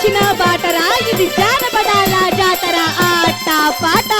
వచ్చిన బాటరా ఇది జానపదాల జాతర ఆట పాట.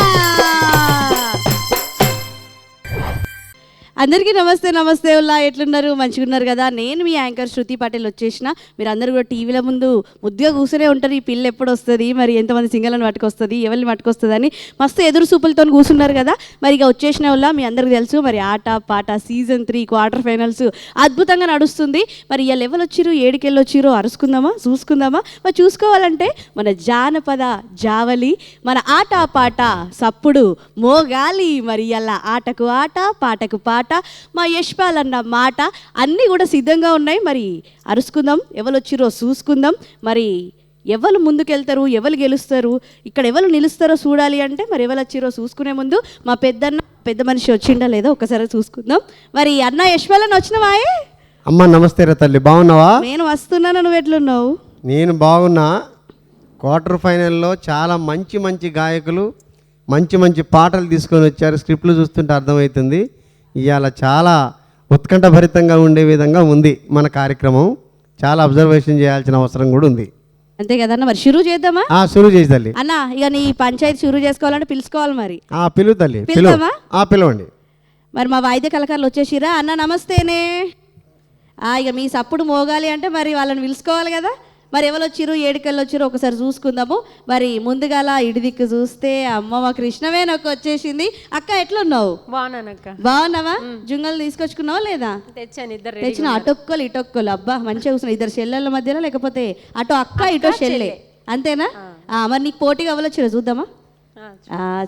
అందరికీ నమస్తే నమస్తే ఉల్లా, ఎట్లున్నారు? మంచిగా ఉన్నారు కదా? నేను మీ యాంకర్ శృతి పటేల్ వచ్చేసిన. మీరు అందరూ కూడా టీవీల ముందు ముద్దుగా కూర్చునే ఉంటారు. ఈ పిల్ల ఎప్పుడు వస్తుంది, మరి ఎంతమంది సింగర్లను పట్టుకొస్తుంది, ఎవరిని పట్టుకొస్తుంది అని మస్తు ఎదురు చూపులతో కూర్చున్నారు కదా. మరి ఇక వచ్చేసిన ఉల్లా మీ అందరికీ తెలుసు, మరి ఆట పాట సీజన్ 3 క్వార్టర్ ఫైనల్స్ అద్భుతంగా నడుస్తుంది. మరి ఇవాళ ఎవరు వచ్చిరు, ఏడికెళ్ళి వచ్చిరో అరుసుకుందామా, చూసుకుందామా? మరి చూసుకోవాలంటే మన జానపద జావలి, మన ఆట పాట సప్పుడు మోగాలి. మరి ఇవాళ ఆటకు ఆట పాటకు పాట, మా యశ్పాల్ అన్న మాట అన్నీ కూడా సిద్ధంగా ఉన్నాయి. మరి అరుసుకుందాం, ఎవరు వచ్చిరో చూసుకుందాం. మరి ఎవరు ముందుకెళ్తారు, ఎవరు గెలుస్తారు, ఇక్కడ ఎవరు నిలుస్తారో చూడాలి అంటే మరి ఎవరు వచ్చిరో చూసుకునే ముందు మా పెద్ద మనిషి వచ్చిండా లేదో ఒకసారి చూసుకుందాం. మరి అన్న యశ్పాల్ అన్న వచ్చినవాయే? అమ్మ నమస్తే రా తల్లి, బాగున్నావా? నేను వస్తున్నాను, నువ్వు ఎట్లున్నావు? నేను బాగున్నా. క్వార్టర్ ఫైనల్లో చాలా మంచి మంచి గాయకులు మంచి మంచి పాటలు తీసుకొని వచ్చారు. స్క్రిప్ట్లు చూస్తుంటే అర్థమవుతుంది. ఇవాళ చాలా ఉత్కంఠభరితంగా ఉండే విధంగా ఉంది మన కార్యక్రమం. చాలా అబ్జర్వేషన్ చేయాల్సిన అవసరం కూడా ఉంది. అంతే కదన్న, మరి షురూ చేద్దామా? షురూ చేసి తల్లి. అన్న ఇక నీ పంచాయతీ షురూ చేసుకోవాలంటే పిలుచుకోవాలి. మరి పిలువు తల్లి, పిలవండి. మరి మా వాయిద్య కళాకారులు వచ్చేసిరా? అన్న నమస్తేనే. ఇక మీ సప్పుడు మోగాలి అంటే మరి వాళ్ళని పిలుచుకోవాలి కదా. మరి ఎవరు వచ్చిరు, ఏడుకెళ్ళి వచ్చిరు ఒకసారి చూసుకుందాము. మరి ముందుగాల ఇడి దిక్కు చూస్తే అమ్మ మా కృష్ణవేణి వచ్చేసింది. అక్క ఎట్లున్నావు? బాగున్నానక్క. బాగున్నావా? జుంగలు తీసుకొచ్చుకున్నావు లేదా? తెచ్చిన అటొక్కలు ఇటొక్కలు. అబ్బా మంచిగా కూర్చున్నావు. ఇద్దరు చెల్లెళ్ళ మధ్యలో, లేకపోతే అటో అక్క ఇటో చెల్లె, అంతేనా? మరి నీకు పోటీగా ఎవరు వచ్చిరో చూద్దామా?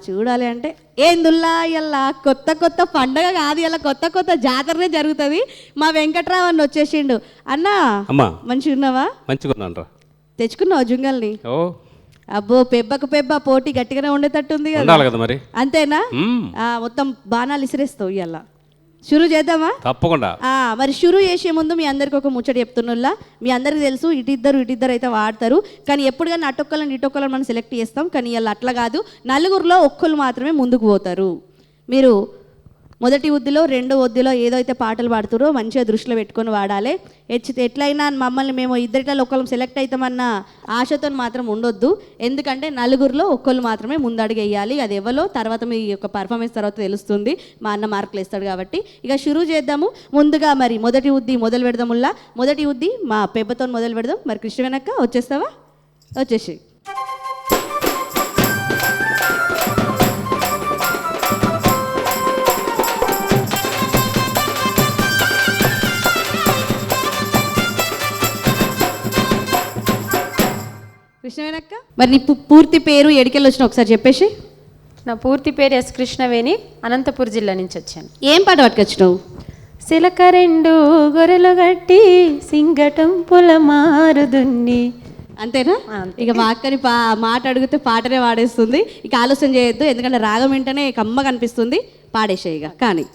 చూడాలి అంటే ఏందుల్లా ఇలా కొత్త కొత్త పండగ కాదు, ఇలా కొత్త కొత్త జాతరనే జరుగుతుంది. మా వెంకట్రావు అన్న వచ్చేసిండు. అన్నా మంచిగా ఉన్నావా? తెచ్చుకున్నావు జుంగల్ని? అబ్బో పెబ్బకు పెబ్బ పోటీ గట్టిగానే ఉండేటట్టుంది కదా మరి, అంతేనా? మొత్తం బాణాలు ఇసిరేస్తావు. ఇలా షురూ చేద్దామా? తప్పకుండా. మరి షురూ చేసే ముందు మీ అందరికి ఒక ముచ్చట చెప్తున్నా. మీ అందరికి తెలుసు ఇటిద్దరు అయితే వాడతారు, కానీ ఎప్పుడు కానీ అటొక్కలను ఇటొక్కలను మనం సెలెక్ట్ చేస్తాం. కానీ ఇలా అట్లా కాదు, నలుగురిలో ఒక్కరు మాత్రమే ముందుకు పోతారు. మీరు మొదటి ఉద్దిలో రెండో ఉద్దిలో ఏదైతే పాటలు పాడుతారో మంచిగా దృష్టిలో పెట్టుకొని వాడాలి. ఎట్లయినా మమ్మల్ని మేము ఇద్దరిలో ఒకళ్ళం సెలెక్ట్ అవుతామన్న ఆశతో మాత్రం ఉండొద్దు. ఎందుకంటే నలుగురిలో ఒక్కళ్ళు మాత్రమే ముందడుగు వేయాలి. అది ఎవరో తర్వాత మీ యొక్క పర్ఫార్మెన్స్ తర్వాత తెలుస్తుంది. మా అన్న మార్కులు ఇస్తాడు కాబట్టి ఇక షురూ చేద్దాము. ముందుగా మరి మొదటి ఉద్ది మొదలు పెడదాముల్లా. మొదటి ఉద్ది మా పెబ్బతో మొదలు పెడదాం. మరి కృష్ణవేణక్క వచ్చేస్తావా? వచ్చేసి కృష్ణవేణక్క, మరి నీ పూర్తి పేరు, ఎడికెళ్ళి వచ్చిన ఒకసారి చెప్పేసి. నా పూర్తి పేరు ఎస్ కృష్ణవేణి, అనంతపూర్ జిల్లా నుంచి వచ్చాను. ఏం పాట పట్టుకొచ్చినావు? సిలక రెండు గొర్రెలు గట్టి సింగటం పుల మారుదున్ని. అంతేనా? ఇక మా అక్కని మాట అడిగితే పాటనే పాడేస్తుంది. ఇక ఆలోచన చేయొద్దు, ఎందుకంటే రాగం వెంటనే కమ్మ కనిపిస్తుంది. పాడేసే ఇక. కానీ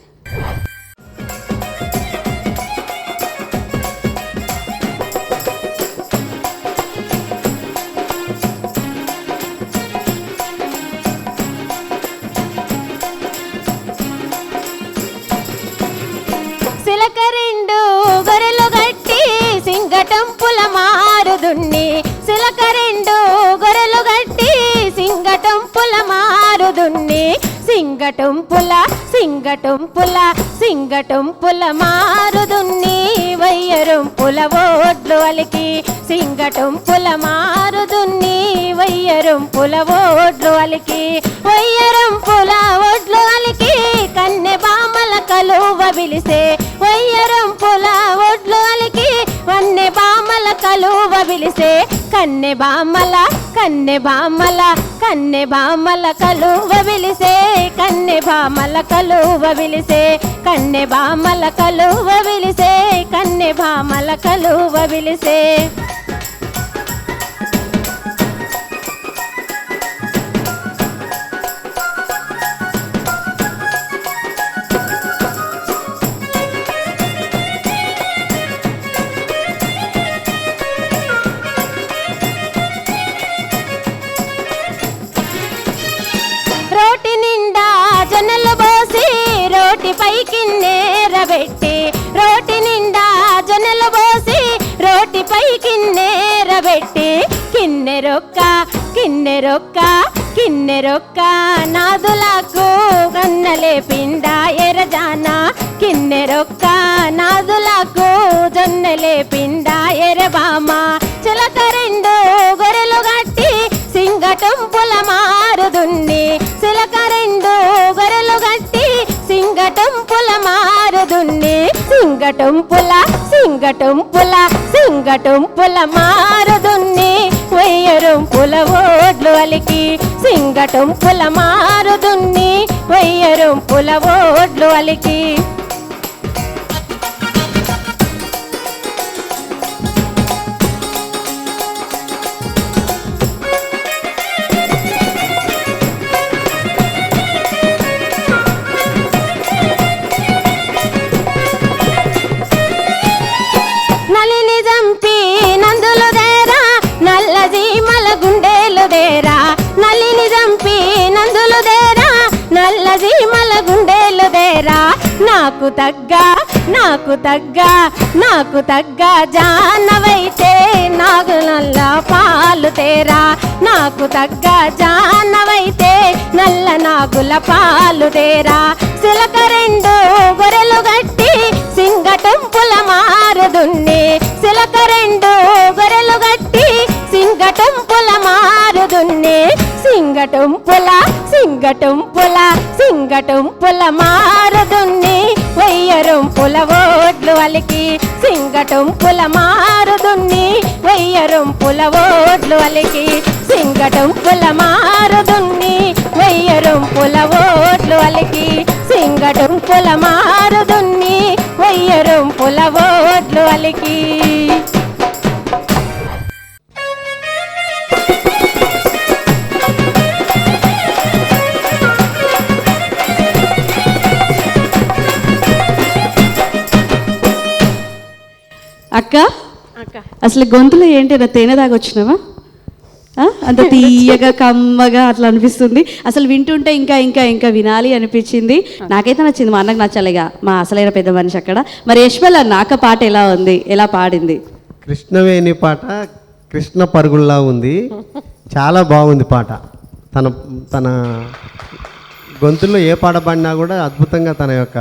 సిలక రెండు గొర్రెలు గట్టి సింగటం పుల మారుదున్ని. సిలక రెండు గొర్రెలు గట్టి సింగటం పుల మారుదున్ని. సింగటం పుల మారుదున్ని. వయ్యరం పుల ఓడ్లు అలికి సింగటం పుల మారుదున్ని. వయ్యరం పుల ఓడ్లు అలికి. వయ్యరం పుల ఓడ్లు అలికి కన్నె బామల కలువ విలిసే. వయ్యరం పుల ఓడ్లు అలికి వన్నె బామల కలువ విలిసే. కన్నె బామల కలువ విలిసే. కన్నె బామల కలువ విలిసే. కన్నె బామల కలువ విలిసే. కన్నె బామల కలువ విలిసే. రోటి నిండా జొన్నలు పోసి రోటి పైకి నేరబెట్టి. రోటి నిండా జొన్నలు పోసి రోటి పైకి నేర కూరబెట్టి కిన్నెరొక్క కిన్నెరొక్క కిన్నెరొక్క నాదులకు గన్నలే పిండ ఎరజాన కిన్నెరొక్క నాదులకు జొన్నలే పిండ ఎరబామ చిలక రెండు గొర్రెలు గట్టి సింగటంపుల మారుదున్ని చిలక రెండు గొర్రెలు గట్టి సింగటంపుల మారుదున్ని సింగటంపుల సింగటంపుల సింగటంపుల మారుదున్ని వయ్యరుంపుల ఓడ్లు అలికి సింగటంపుల మారుదున్ని వయ్యరుంపుల ఓడ్లు అలికి నలిని జంపి నందులు దేరా నల్ల జీమల గుండెలు దేరా నలిని జంపి నందులు దేరా నల్ల జీమల గుండెలు దేరా నాకు తగ్గ నాకు తగ్గ నాకు తగ్గ జానవైతే నాగు నల్ల పాలు తేరా నాకు తగ్గ జానవైతే నల్ల నాగుల పాలు తేరా సిలక రెండు గొర్రెలు గట్టి సింగటంపుల మారుదున్ని సిలక రెండు గొర్రెలు గట్టి సింగటంపుల మారుదున్ని సింగటంపుల సింగటంపుల సింగటంపుల మారుదున్ని వయ్యరుంపుల ఓడ్లు అలికి సింగటంపుల మారుదున్ని వయ్యరుంపుల ఓడ్లు అలికి సింగటంపుల మారుదున్ని వయ్యరుంపుల ఓడ్లు అలికి సింగటంపుల మారుదున్ని వయ్యరుంపుల ఓడ్లు అలికి అక్క అసలు గొంతులో ఏంటి నా తేనె దాగొచ్చినావా అంత తీయగా కమ్మగా అట్లా అనిపిస్తుంది అసలు వింటుంటే ఇంకా ఇంకా ఇంకా వినాలి అనిపించింది నాకైతే నచ్చింది మా అన్నకు నచ్చలేగా మా అసలైన పెద్ద మనిషి అక్కడ మరి యశ్వల్ నాక పాట ఎలా ఉంది ఎలా పాడింది కృష్ణవేణి పాట కృష్ణ పరుగుల్లా ఉంది చాలా బాగుంది పాట తన తన గొంతుల్లో ఏ పాట పాడినా కూడా అద్భుతంగా తన యొక్క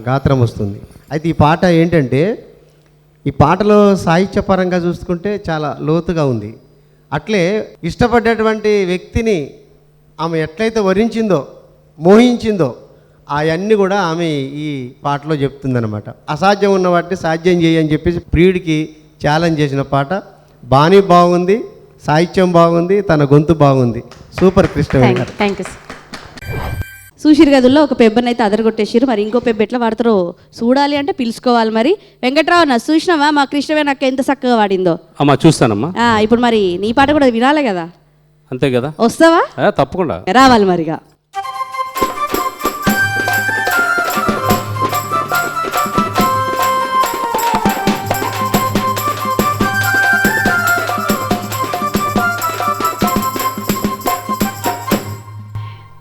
గాత్రం వస్తుంది అయితే ఈ పాట ఏంటంటే ఈ పాటలో సాహిత్యపరంగా చూసుకుంటే చాలా లోతుగా ఉంది అట్లే ఇష్టపడ్డటువంటి వ్యక్తిని ఆమె ఎట్లయితే వరించిందో మోహించిందో అవన్నీ కూడా ఆమె ఈ పాటలో చెప్తుందన్నమాట అసాధ్యం ఉన్న వాటిని సాధ్యం చేయని చెప్పేసి ప్రియుడికి ఛాలెంజ్ చేసిన పాట బాణీ బాగుంది సాహిత్యం బాగుంది తన గొంతు బాగుంది సూపర్ కృష్ణవేణి గారు థ్యాంక్ యూ చూసిరు గదుల్లో ఒక పెబ్బని అయితే అదరగొట్టేసిరు మరి ఇంకో పెబ్బ ఎట్లా వాడతారో చూడాలి అంటే పిలుచుకోవాలి మరి వెంకట్రావు నా చూసినావా మా కృష్ణవేణి అక్క ఎంత చక్కగా వాడిందో అమ్మా చూస్తానమ్మా ఇప్పుడు మరి నీ పాట కూడా వినాలి కదా అంతే కదా వస్తావా తప్పకుండా రావాలి మరిగా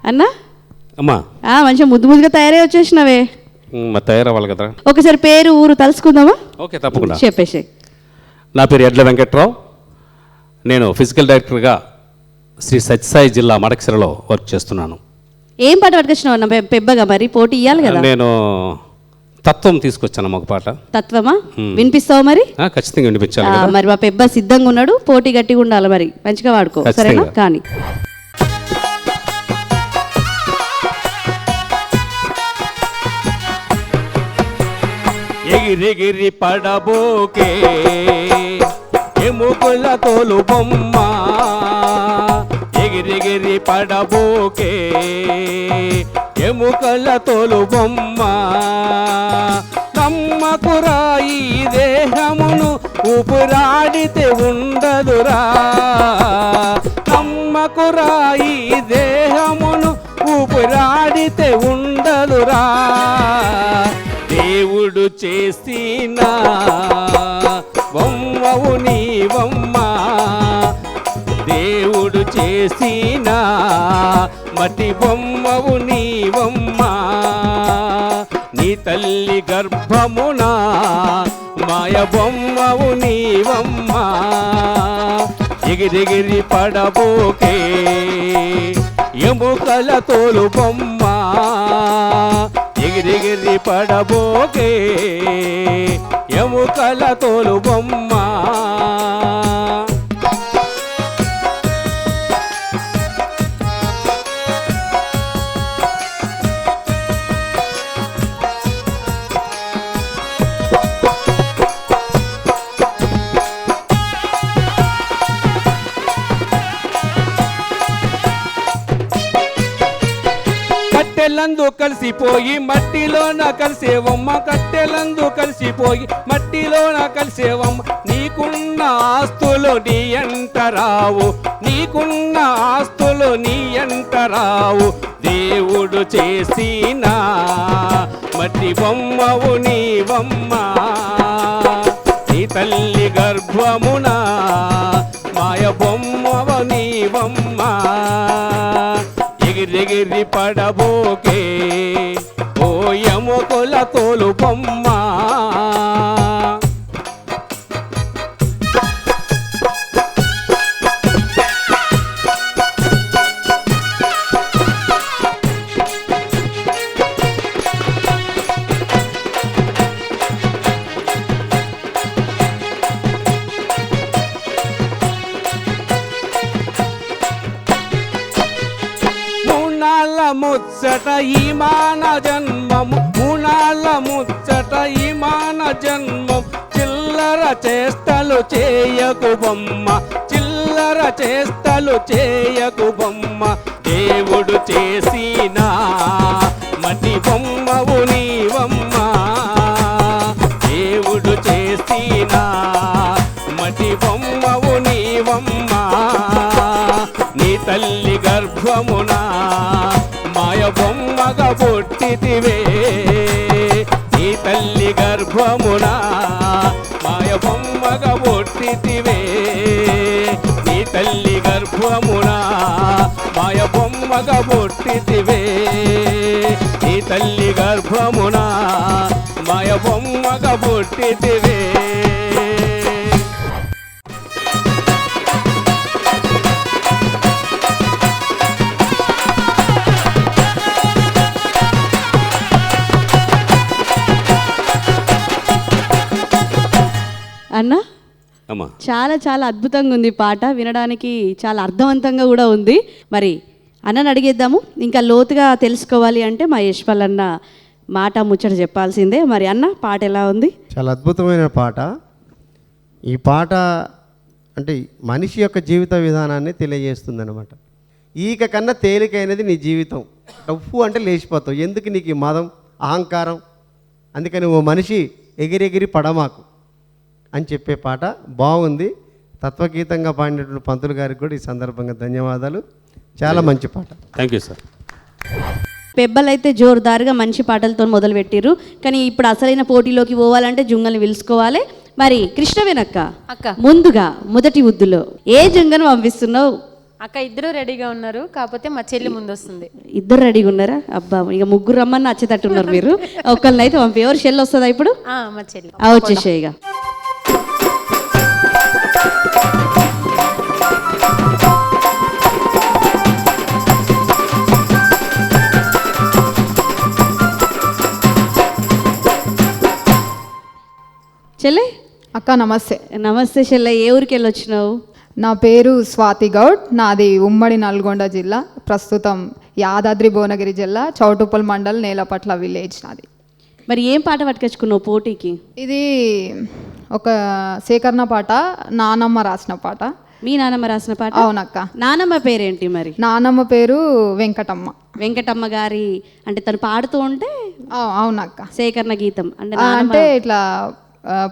అన్నా అమ్మా మంచిగా ముద్దు ముద్దుగా తయారై వచ్చేసినవే మరి తయారవ్వాలి కదా ఒకసారి పేరు ఊరు తలుసుకుందామా ఓకే తప్పకుండా చెప్పేసి నా పేరు ఎడ్ల వెంకట్రావు నేను ఫిజికల్ డైరెక్టర్గా శ్రీ సత్యసాయి జిల్లా మడకసిరలో వర్క్ చేస్తున్నాను ఏం పాట పట్టుకొచ్చినావు అన్న పెబ్బగా మరి పోటీ ఇవ్వాలి కదా నేను తత్వం తీసుకొచ్చాను ఒక పాట తత్వమా వినిపిస్తావు మరి ఖచ్చితంగా వినిపించాలి మరి మా పెబ్బ సిద్ధంగా ఉన్నాడు పోటీ గట్టిగా ఉండాలి మరి మంచిగా వాడుకో సరేనా కానీ ఎగిరెగిరి పడబోకే ఎముకల తోలు బొమ్మ ఎగిరెగిరి పడబోకే ఎముకల తోలు బొమ్మ నమ్మకురా ఈ దేహమును ఊపిరాడితే ఉండదురా నమ్మకురా ఈ దేహమును ఊపిరాడితే ఉండదురా దేవుడు చేసిన బొమ్మవు నీవమ్మ దేవుడు చేసిన మట్టి బొమ్మవు నీవమ్మ నీ తల్లి గర్భమున మాయ బొమ్మవు నీవమ్మ ఎగిరెగిరి పడబోకే ఎముకల తోలు బొమ్మ ఎగిరెగిరి పడబోకే ఎముకల తోలు బొమ్మ కట్టెలందు కలిసిపోయి మట్టిలోన కలిసేవమ్మ కట్టెలందు కలిసిపోయి మట్టిలోన కలిసేవమ్మ నీకున్న ఆస్తులు నీ ఎంట రావు నీకున్న ఆస్తులు నీ ఎంట రావు దేవుడు చేసిన మట్టి బొమ్మవు నీవమ్మ నీ తల్లి గర్భమున మాయ బొమ్మవు నీవమ్మ ఎగిరెగిరి పడబోకే ఓ ఎముకల తోలు బొమ్మ ముచ్చట ఈ మాన జన్మము మూనాళ్ళ ముచ్చట ఈ మాన జన్మం చిల్లర చేష్టలు చేయకు బొమ్మ చిల్లర చేష్టలు చేయకు బొమ్మ దేవుడు చేసిన మట్టి బొమ్మవు నీవమ్మ దేవుడు చేసిన మట్టి బొమ్మవు నీవమ్మ నీ తల్లి గర్భమున మాయ బొమ్మగా పుట్టితివే నీ తల్లి గర్భమున మాయ బొమ్మగా పుట్టితివే నీ తల్లి గర్భమున మాయ బొమ్మగా పుట్టితివే నీ తల్లి గర్భమున మాయ బొమ్మగా పుట్టితివే అన్న అమ్మా చాలా చాలా అద్భుతంగా ఉంది పాట, వినడానికి చాలా అర్థవంతంగా కూడా ఉంది. మరి అన్నని అడిగేద్దాము, ఇంకా లోతుగా తెలుసుకోవాలి అంటే మా యశ్పాల్ అన్న మాట ముచ్చట చెప్పాల్సిందే. మరి అన్న పాట ఎలా ఉంది? చాలా అద్భుతమైన పాట. ఈ పాట అంటే మనిషి యొక్క జీవిత విధానాన్ని తెలియజేస్తుంది అనమాట. ఈక కన్నా తేలికైనది నీ జీవితం. డప్పు అంటే లేచిపోతావు, ఎందుకు నీకు ఈ మదం అహంకారం, అందుకని ఓ మనిషి ఎగిరెగిరి పడమాకు అని చెప్పే పాట బాగుంది. తత్వగీతంగా పాడినటువంటి పంతులు గారికి కూడా ఈ సందర్భంగా ధన్యవాదాలు. చాలా మంచి పాట. Thank you sir. పెబ్బలైతే జోరుదారుగా మంచి పాటలతో మొదలుపెట్టిర్రు, కానీ ఇప్పుడు అసలైన పోటీలోకి పోవాలంటే జుంగల్ని పిలుచుకోవాలి. మరి కృష్ణవేనక్క అక్క ముందుగా మొదటి ఉద్దులో ఏ జుంగను పంపిస్తున్నావు? అక్క ఇద్దరు రెడీగా ఉన్నారు, కాకపోతే మా చెల్లి ముందు వస్తుంది. ఇద్దరు రెడీగా ఉన్నారా? అబ్బా, ఇక ముగ్గురు రమ్మని వచ్చేటట్టున్నారు మీరు. ఒకళ్ళని అయితే పంపి. ఎవరు చెల్లి వస్తుందా ఇప్పుడు? మా చెల్లి వచ్చేసేయిగా. చెల్లె అక్క నమస్తే. నమస్తే చెల్లె, ఏ ఊరికి వెళ్ళి వచ్చినావు? నా పేరు స్వాతి గౌడ్, నాది ఉమ్మడి నల్గొండ జిల్లా, ప్రస్తుతం యాదాద్రి భువనగిరి జిల్లా, చౌటుప్పల్ మండల్, నేలపట్ల విలేజ్ నాది. మరి ఏం పాట పట్టుకొచ్చుకున్నావు పోటీకి? ఇది ఒక సేకరణ పాట, నానమ్మ రాసిన పాట. మీ నానమ్మ రాసిన పాట? అవునక్క. నానమ్మ పేరేంటి మరి? నానమ్మ పేరు వెంకటమ్మ. వెంకటమ్మ గారి అంటే తను పాడుతూ ఉంటే అవునక్క. సేకరణ గీతం అంటే ఇట్లా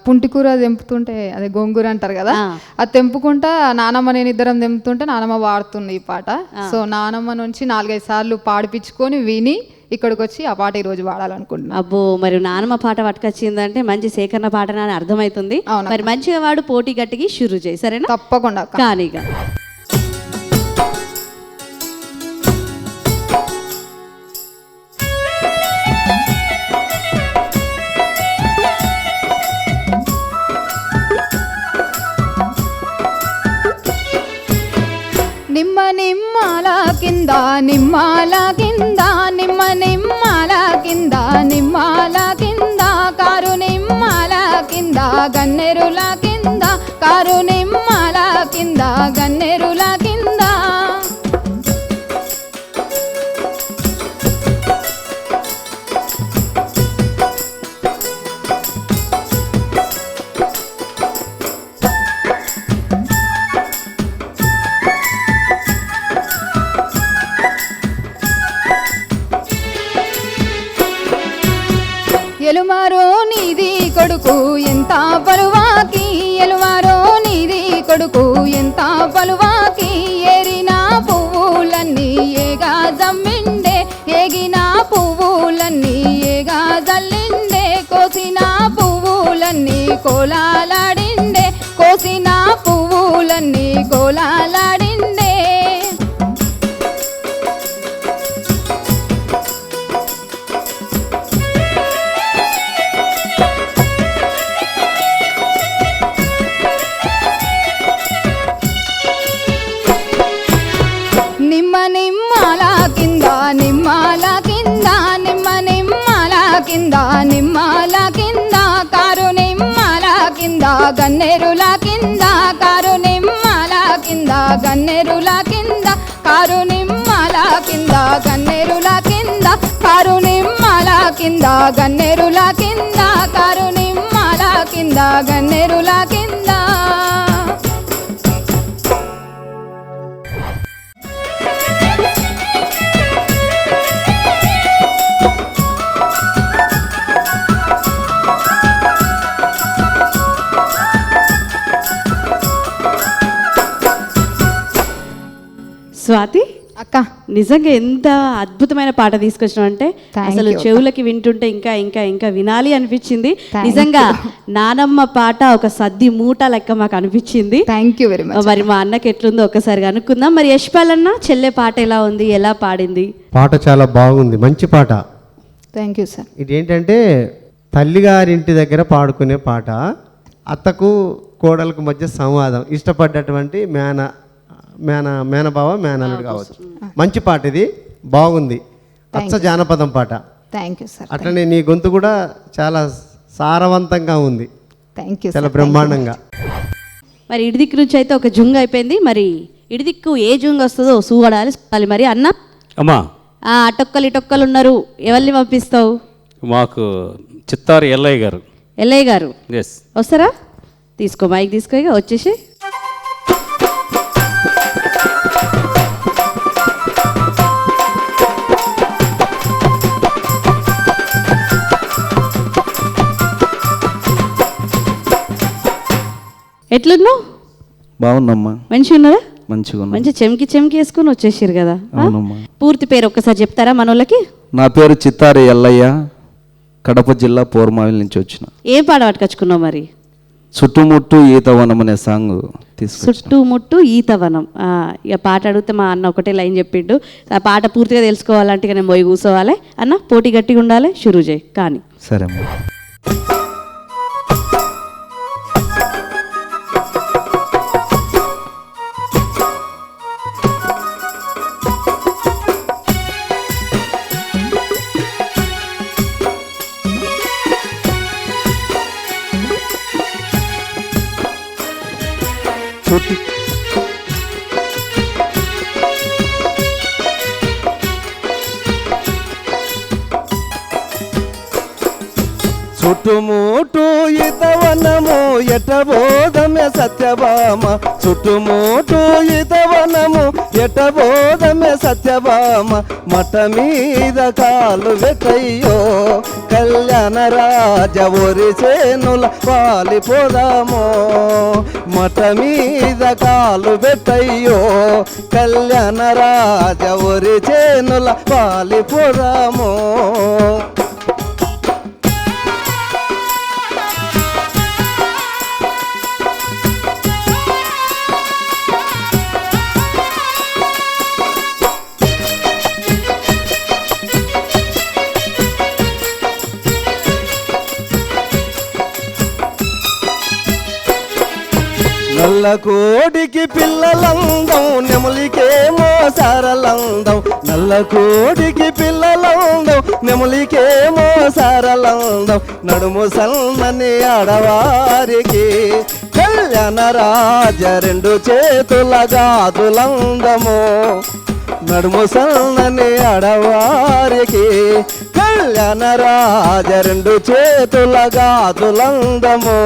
పుంటికూర తెంపుతుంటే అదే గోంగూర అంటారు కదా, అది తెంపుకుంటా నానమ్మ నేను ఇద్దరం తెంపుతుంటే నానమ్మ పాడుతుంది ఈ పాట. సో నానమ్మ నుంచి 4-5 సార్లు పాడిపించుకొని విని ఇక్కడికి వచ్చి ఆ పాట ఈరోజు పాడాలనుకుంటున్నాను. అబ్బో, మరి నానమ్మ పాట పట్టుకొచ్చిందంటే మంచి సేకరణ పాట అని అర్థమవుతుంది. మరి మంచిగా వాడు పోటీ గట్టికి షురు చేయి, సరేనా? తప్పకుండా. కానీగా నిమ్మల కింద నిమ్మల కింద నిమ్మల కింద నిమ్మల కింద కారు నిమ్మల కింద గన్నెరుల కింద కారు నిమ్మల కింద గన్నెరుల కింద ఎలుమారో నీది కొడుకు ఎంత పలువాకి ఎలుమారో నీది కొడుకు ఎంత పలువాకి ఏరిన పువ్వులన్నీ ఏగా జమ్మిండే ఏగిన పువ్వులన్నీ ఏగా జల్లిండే కోసిన పువ్వులన్నీ కోలాలాడిండే కోసిన పువ్వులన్నీ కోలాలాడిండే నిమ్మల కింద నిమ్మల కింద నిమ్మల కింద నిమ్మల కింద కారు నిమ్మల కింద గన్నెరుల కింద కారు నిమ్మల కింద గన్నెరుల కింద కారు నిమ్మల కింద గన్నెరుల కింద కారు నిమ్మల కింద గన్నెరుల కింద కారు నిమ్మల కింద గన్నెరుల కింద స్వాతి అక్క నిజంగా ఎంత అద్భుతమైన పాట తీసుకొచ్చినావు అంటే Thank అసలు you. చెవులకి వింటుంటే ఇంకా ఇంకా ఇంకా వినాలి అనిపించింది. Thank నిజంగా నానమ్మ పాట ఒక సద్ది మూట లెక్క మాకు అనిపించింది. Thank you very much. మరి మా అన్నకి ఎట్లుందో ఒక్కసారి కనుక్కుందాం. మరి యశ్పాల్ అన్న చెల్లె పాట ఎలా ఉంది, ఎలా పాడింది? పాట చాలా బాగుంది, మంచి పాట. Thank you sir. ఇదేంటంటే తల్లిగారింటి దగ్గర పాడుకునే పాట, అత్తకు కోడలకు మధ్య సంవాదం, ఇష్టపడ్డటువంటి మేనబావ మేనల్లుడు కావచ్చు. మంచి పాట ఇది, బాగుంది, అచ్చ జానపదం పాట. Thank you sir. అట్లనే నీ గొంతు కూడా చాలా సారవంతంగా ఉంది, థ్యాంక్ యూ చాలా బ్రహ్మాండంగా. మరి ఇడిదిక్కు నుంచి అయితే ఒక జుంగ్ అయిపోయింది. మరి ఇడిదిక్కు ఏ జుంగ్ వస్తుందో చూడాలి. మరి అన్న అమ్మా, అటొక్కలు ఇటొక్కలు ఉన్నారు, ఎవరిని పంపిస్తావు? మాకు చిత్తారు ఎల్లయ్య గారు. ఎల్లయ్య గారు ఎస్, వస్తారా? తీసుకో, మైక్ తీసుకో, ఇక వచ్చేసి. ఎట్లున్నావు? బాగుందమ్మా. మంచిగా ఉన్నారా? మంచిగా ఉన్నా. మంచి చెంకి వేసుకుని వచ్చేసారు కదా. అవునమ్మా. పూర్తి పేరు ఒక్కసారి చెప్తారా మనోళ్ళకి? నా పేరు చిత్తారి ఎల్లయ్య, కడప జిల్లా పోర్మావిల్ నుంచి వచ్చిన. ఏం పాట పట్టుకొచ్చుకున్నావు మరి? చుట్టుముట్టు ఈతవనం అనే సాంగ్ తీసుకొచ్చిన. చుట్టుముట్టు ఈతవనం. ఇక పాట అడిగితే మా అన్న ఒకటే లైన్ చెప్పిండు. ఆ పాట పూర్తిగా తెలుసుకోవాలంటే ఇక నేను పోయి కూర్చోవాలి. అన్న పోటీ గట్టిగా ఉండాలి, షురూ చేయి. కానీ సరే అమ్మా. చుట్టుముట్టు ఈతవనము ఎటబోధమే సత్యభామ, చుట్టుముట్టు ఈతవనము ఎటబోధమే సత్యభామ, మఠ మీద కాలు వెట్టయ్యో కళ్యాణ రాజ ఒరి చేనుల పాలిపోదామో, మఠ మీద కాలు వెట్టయ్యో కళ్యాణ రాజ ఒరి చేనుల పాలిపోదామో. నల్ల కోడికి పిల్లలందం నెమలికేమో సారలందం నల్ల కోడికి పిల్లలందం నెమలికేమో సారలందం నడుము సన్నని ఆడవారికి కళ్యాణ రాజ రెండు చేతుల గాదులందము నడుము సన్నని ఆడవారికి కళ్యాణ రాజ రెండు చేతుల గాదులందము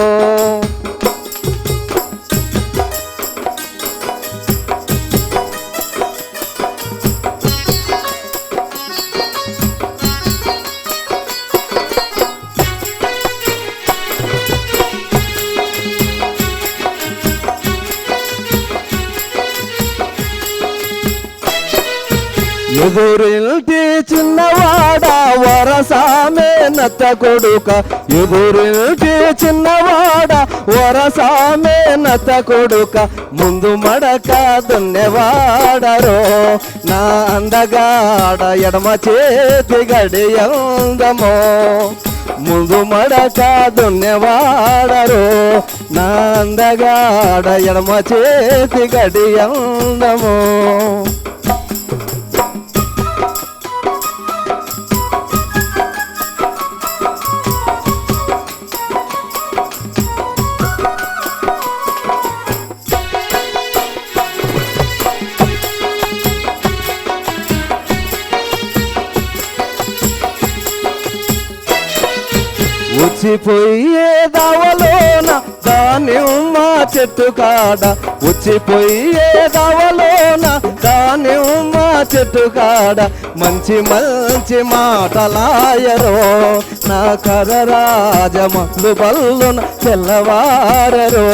ఎదురింటి చిన్నవాడ వరసామే నత్త కొడుక ఎదురింటి చిన్నవాడ వరసామే నత్త కొడుక ముందు మడక దున్నెవాడరో నా అందగాడ ఎడమ చేతి గడియందమో ముందు మడక దున్నెవాడరో నా అందగాడ ఎడమ చేతి గడియందమో ఉచ్చిపోయే దావలోన దానిమ్మ చెట్టు కాడ ఉచ్చిపోయే దావలోన దానిమ్మ చెట్టు కాడ మంచి మంచి మాటలాయరో నా కరరాజమల్లు బల్లున తెల్లవారరో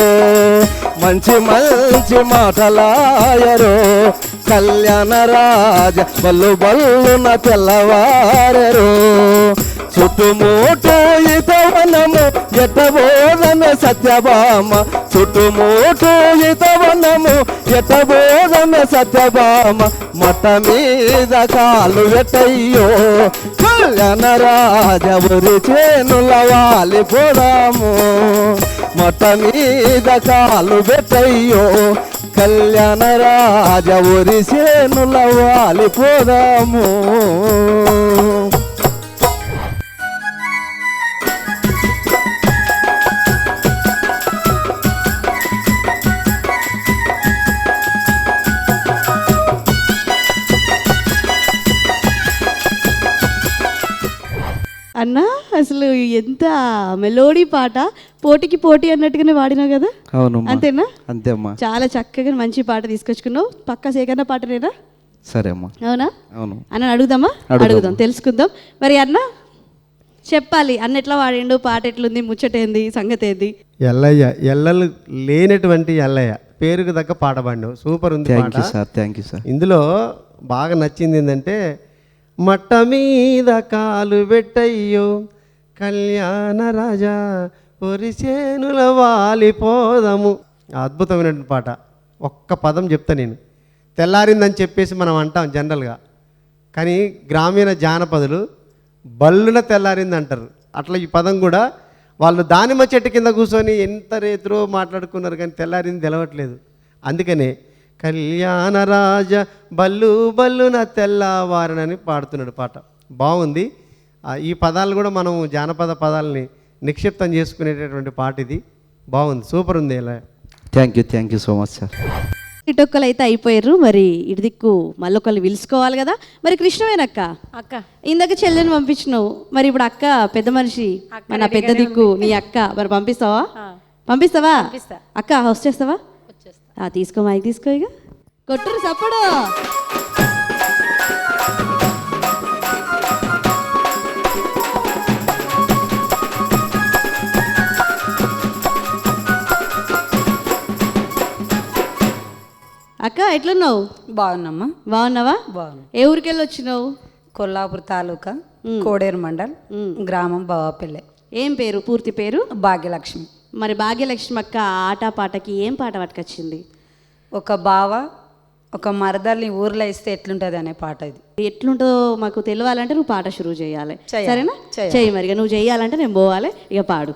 మంచి మంచి మాటలాయరో కళ్యాణ రాజ బల్లు బల్లున తెల్లవారరో చుట్టుముట్టు ఇతవనము ఎటబోధన సత్యభామ చుట్టుముట్టు ఇతవనము ఎటబోధన సత్యభామ మట మీద కాలు వెటయ్యో కళ్యాణ రాజ ఊరి చేనుల వాలి పోదాము మట మీద కాలు వెటయ్యో కళ్యాణ రాజ ఊరి చేనుల వాలి పోదాము అన్నా అసలు ఎంత మెలోడీ పాట, పోటీకి పోటీ అన్నట్టుగానే వాడినావు కదా. అవును అంతేనా? అంతే అమ్మా. చాలా చక్కగా మంచి పాట తీసుకొచ్చుకున్నావు. పక్క సేకరణ పాటనేనా? సరే అమ్మా. అవునా? అవును. అన్న అడుగుదామా? అడుగుదాం, తెలుసుకుందాం. మరి అన్న చెప్పాలి, అన్న ఎట్లా వాడిండు, పాట ఎట్లుంది, ముచ్చటేంది, సంగతి ఏంది? ఎల్లయ్య, ఎల్లలు లేనటువంటి ఎల్లయ్య, పేరుకు తగ్గ పాట పాడినావు. సూపర్ ఉంది థ్యాంక్ యూ పాట. Sir, thank you sir. ఇందులో బాగా నచ్చింది ఏంటంటే మట్ట మీద కాలు పెట్టయ్యో కళ్యాణ రాజా ఒరిసేనుల వాలిపోదము. అద్భుతమైనటువంటి పాట. ఒక్క పదం చెప్తా నేను. తెల్లారిందని చెప్పేసి మనం అంటాం జనరల్గా, కానీ గ్రామీణ జానపదులు బల్లున తెల్లారింది అంటారు. అట్లా ఈ పదం కూడా వాళ్ళు దానిమ్మ చెట్టు కింద కూర్చొని ఎంత రేతురో మాట్లాడుకున్నారు, కానీ తెల్లారింది తెలవట్లేదు. అందుకనే కళ్యాణ రాజ బల్లు బల్లున తెల్లవారనని పాడుతున్నాడు పాట. బాగుంది. ఈ పదాలు కూడా మనం జానపద పదాలని నిక్షిప్తం చేసుకునేటటువంటి పాట ఇది. బాగుంది, సూపర్ ఉంది. ఇలా thank you so much sir. ఇటొక్కలు అయితే అయిపోయారు. మరి ఇటు దిక్కు మళ్ళొకళ్ళు పిలుచుకోవాలి కదా. మరి కృష్ణవేనక్క, అక్క ఇందాక చెల్లెని పంపించినావు, మరి ఇప్పుడు అక్క పెద్ద మనిషి, మన పెద్ద దిక్కు నీ అక్క, మరి పంపిస్తావా? పంపిస్తావా? అక్క వచ్చేస్తావా? తీసుకో, మైక్ తీసుకో, ఇక కొట్టురు చప్పుడు. అక్క ఎట్లున్నావు? బాగున్నామ్మా. బాగున్నావా? బాగున్నా. ఏ ఊరికి వెళ్ళి వచ్చినావు? కొల్లాపూర్ తాలూకా కోడేరు మండల్, గ్రామం బావాపల్లె. ఏం పేరు, పూర్తి పేరు? భాగ్యలక్ష్మి. మరి భాగ్యలక్ష్మి అక్క ఆట పాటకి ఏం పాట పట్టుకొచ్చింది? ఒక బావ ఒక మరదల్ని ఊర్లో ఇస్తే ఎట్లుంటుంది అనే పాట ఇది. ఎట్లుంటుందో మాకు తెలియాలంటే నువ్వు పాట షురూ చేయాలి, చేయాలి. సరేనా? చేయాలి. చెయ్యి మరి. నువ్వు చేయాలంటే నేను పోవాలి. ఇక పాడు.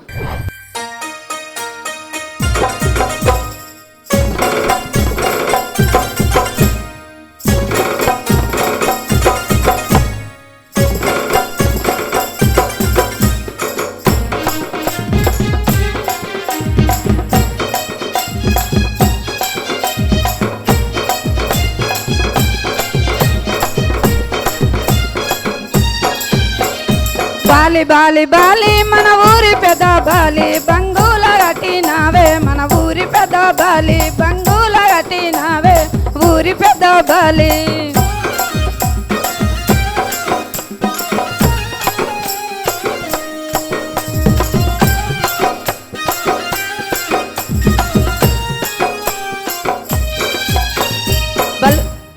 బాలి బాలి బాలి మన ఊరి పెద్ద బాలి బంగుల కట్టినావే మన ఊరి పెద్ద బాలి బంగుల కట్టినావే ఊరి పెద్ద బాలి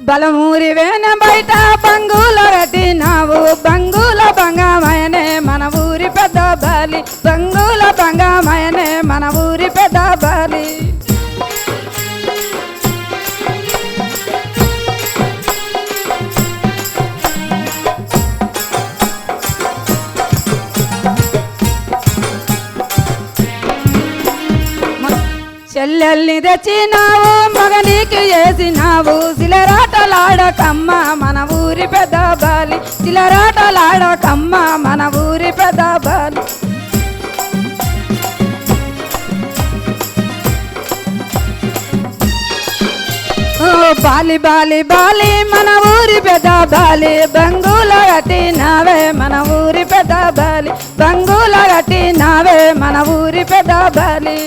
బలమూరి వేన బయట బంగుల కట్టినావు బంగుల బంగామయనే మన ఊరి పెద్ద బాలి బంగుల బంగామయనే మన ఊరి పెద్ద బాలి చెల్లెల్ని తెచ్చినావు మగనీకి చేసినావు సిలరాటలాడకమ్మ మన ఊరి పెద్ద బాలి సిలరాటలాడకమ్మ మన ఊరి పెద్ద బాలి బాలి బాలి బాలి మన ఊరి పెద్ద బాలి బంగుల కట్టినావే మన ఊరి పెద్ద బాలి బంగుల కట్టినావే మన ఊరి పెద్ద బాలి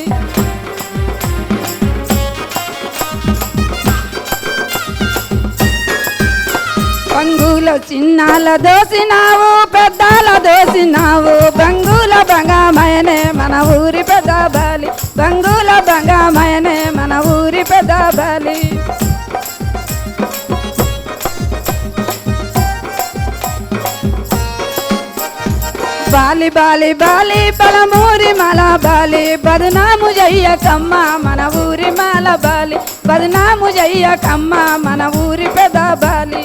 బంగుల చిన్నాల దోసినావు పెద్దాల దోసినావు బంగుల బంగామయనే మన ఊరి పెద్ద బాలి బంగుల బంగామయనే మన ఊరి పెద్ద బాలి బాలి బాలి బాలి బలమూరి మాల బాలి బదనాము జయ్యకమ్మ మన ఊరి మాల బాలి బదనాము జయ్యకమ్మ మన ఊరి పెద్ద బాలి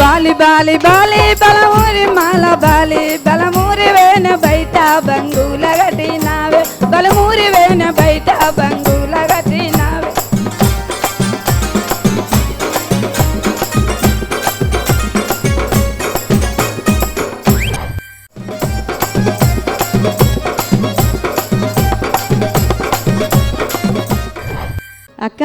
బాలి బాలి బాలి బలమూరి మాల బాలి బలమూరి వేన బయట బంగుల గట్టినావే బలమూరి వేన బయట బంగుల గట్టినావే అక్క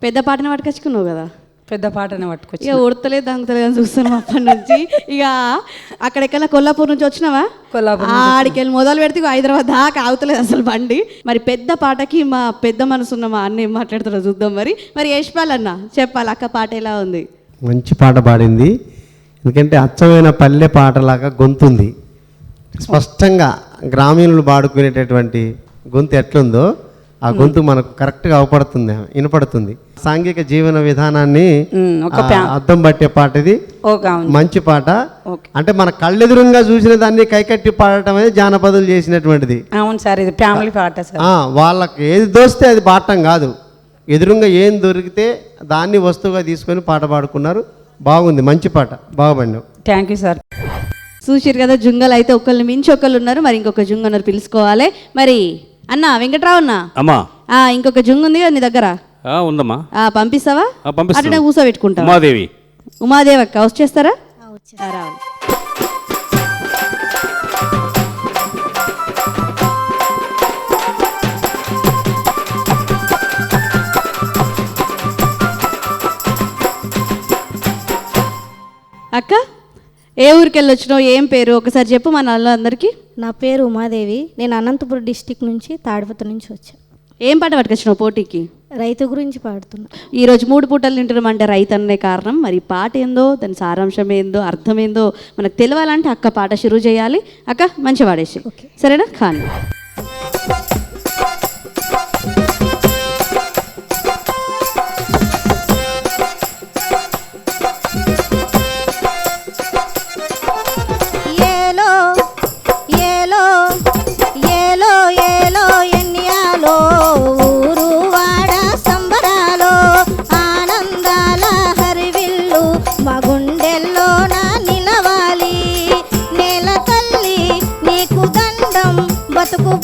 పెద్ద పాటను పట్టుకొచ్చుకున్నావు కదా పెద్ద పాటనే పట్టుకొచ్చి ఇక ఉడతలేదు దంగుతలేదు అని చూస్తున్నాం అప్పటి నుంచి ఇక అక్కడెక్కడ కొల్లాపూర్ నుంచి వచ్చినావా ఆడికి వెళ్ళి మొదలు పెడితే హైదరాబాద్ దాకా ఆగుతలేదు అసలు బండి మరి పెద్ద పాటకి మా పెద్ద మనసు ఉన్న మా అన్న ఏం మాట్లాడుతారో చూద్దాం మరి యశ్పాల్ అన్న చెప్పాలి అక్క పాట ఎలా ఉంది మంచి పాట పాడింది ఎందుకంటే అచ్చమైన పల్లె పాటలాగా గొంతుంది స్పష్టంగా గ్రామీణులు పాడుకునేటటువంటి గొంతు ఎట్లుందో ఆ గొంతు మనకు కరెక్ట్గా అవపడుతుంది వినపడుతుంది సాంఘిక జీవన విధానాన్ని అద్దం పట్టే పాట ఇది మంచి పాట అంటే మన కళ్ళెదురుగా చూసిన దాన్ని కైకట్టి పాడటం అనేది జానపదులు చేసినటువంటిది అవును సార్ ఇది ఫ్యామిలీ పాట సార్ వాళ్ళకి ఏది దోస్తే అది పాడటం కాదు ఎదురుగా ఏం దొరికితే దాన్ని వస్తువుగా తీసుకొని పాట పాడుకున్నారు బాగుంది మంచి పాట బాగా పాడినావు థ్యాంక్ యూ సార్ చూసిరు కదా జుంగలు అయితే ఒకళ్ళని మించి ఒకళ్ళు ఉన్నారు మరి ఇంకొక జుంగ ఉన్నారు పిలుచుకోవాలి మరి అన్న వెంకట్రావు అన్న అమ్మా ఇంకొక జుంగు ఉంది కదా నీ దగ్గర ఉందమ్మా పంపిస్తావా పంపిస్తా అట్లా కూర్చోబెట్టుకుంటా ఉమాదేవి ఉమాదేవి అక్క వచ్చేస్తారా రావాలి అక్క ఏ ఊరికి వెళ్ళి వచ్చినావు ఏం పేరు ఒకసారి చెప్పు మన అందరికీ నా పేరు ఉమాదేవి నేను అనంతపురం డిస్టిక్ నుంచి తాడిపత్రి నుంచి వచ్చాను ఏం పాట పట్టుకొచ్చినావు పోటీకి రైతు గురించి పాడుతున్నా ఈరోజు 3 పూటలు తింటున్నామంటే రైతు అనే కారణం మరి పాట ఏందో దాని సారాంశం ఏందో అర్థం ఏందో మనకు తెలియాలంటే అక్క పాట షురూ చేయాలి అక్క మంచి పాడేసి సరేనా ఖాన్ బతుకు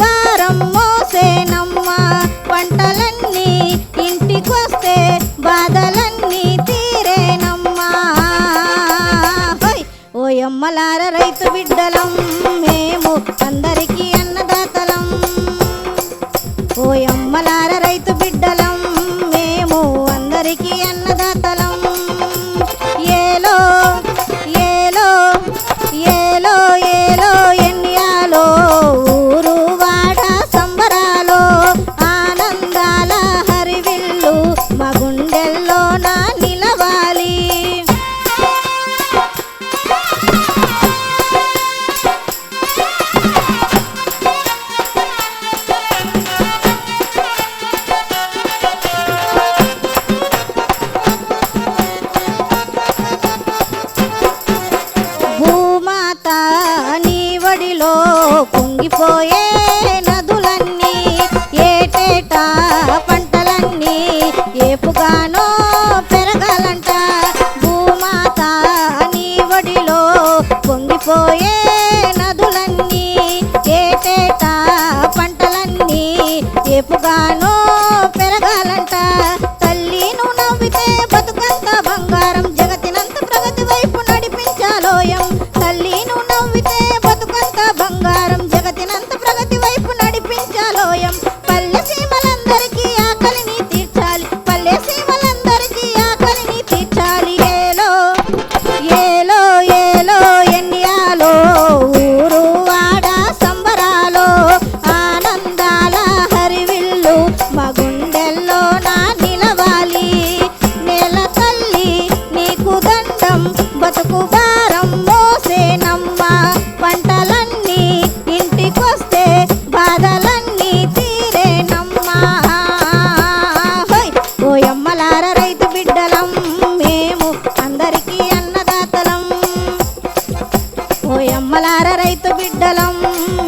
ఆంధ్ర రైతు బిడ్డలం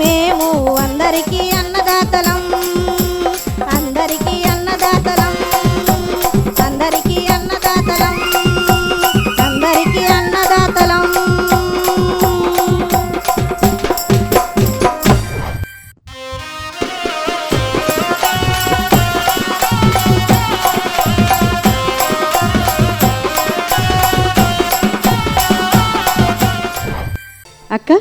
మేము అందరికీ అన్నదాతలం అందరికీ అన్నదాతలం అందరికీ అన్నదాతలం అందరికీ అన్నదాతలం. అక్క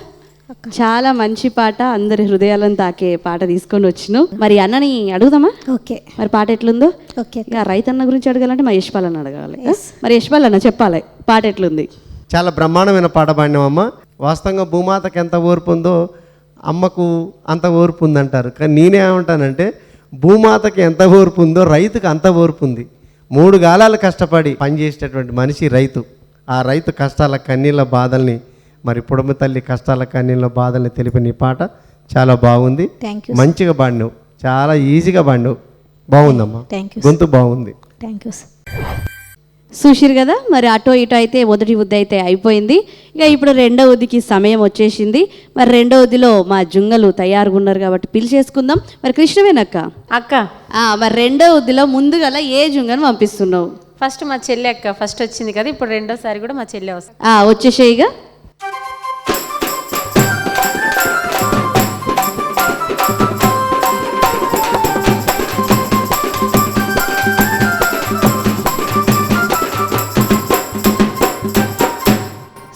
చాలా మంచి పాట, అందరి హృదయాలను తాకే పాట తీసుకొని వచ్చినావు. మరి అన్నని అడుగుదామా? ఓకే, మరి పాట ఎట్లుందో? ఓకే, ఇక రైతన్న గురించి అడగాలంటే మా యశ్పాల్ అన్న అడగాలి. మరి యశ్పాల్ అన్న చెప్పాలి పాట ఎట్లుంది? చాలా బ్రహ్మాండమైన పాట పాడినామమ్మ. వాస్తవంగా భూమాతకి ఎంత ఓర్పు ఉందో అమ్మకు అంత ఓర్పు ఉందంటారు. కానీ నేనేమంటానంటే భూమాతకి ఎంత ఓర్పు ఉందో రైతుకు అంత ఓర్పు ఉంది. 3 గాలాలు కష్టపడి పనిచేసేటటువంటి మనిషి రైతు. ఆ రైతు కష్టాల కన్నీళ్ళ బాధల్ని, మరి పుడమ తల్లి కష్టాల కన్నీళ్ళ బాధల్ని తెలిపిన ఈ పాట చాలా బాగుంది. మంచిగా పాడినావు, చాలా ఈజీగా పాడినావు. బాగుందమ్మా, గొంతు బాగుంది. Thank you sir. చూసిరు కదా, మరి అటో ఇటో అయితే మొదటి ఉద్ది అయితే అయిపోయింది. ఇక ఇప్పుడు రెండో ఉద్దికి సమయం వచ్చేసింది. మరి రెండో ఉద్దిలో మా జుంగలు తయారుగా ఉన్నారు కాబట్టి పిలిచేసుకుందాం. మరి కృష్ణవేనక్క అక్క మరి రెండో ఉద్దిలో ముందుగల ఏ జుంగను పంపిస్తున్నావు? ఫస్ట్ మా చెల్లి అక్క ఫస్ట్ వచ్చింది కదా, ఇప్పుడు రెండోసారి కూడా మా చెల్లె వస్తుంది. వచ్చేసేయిగా.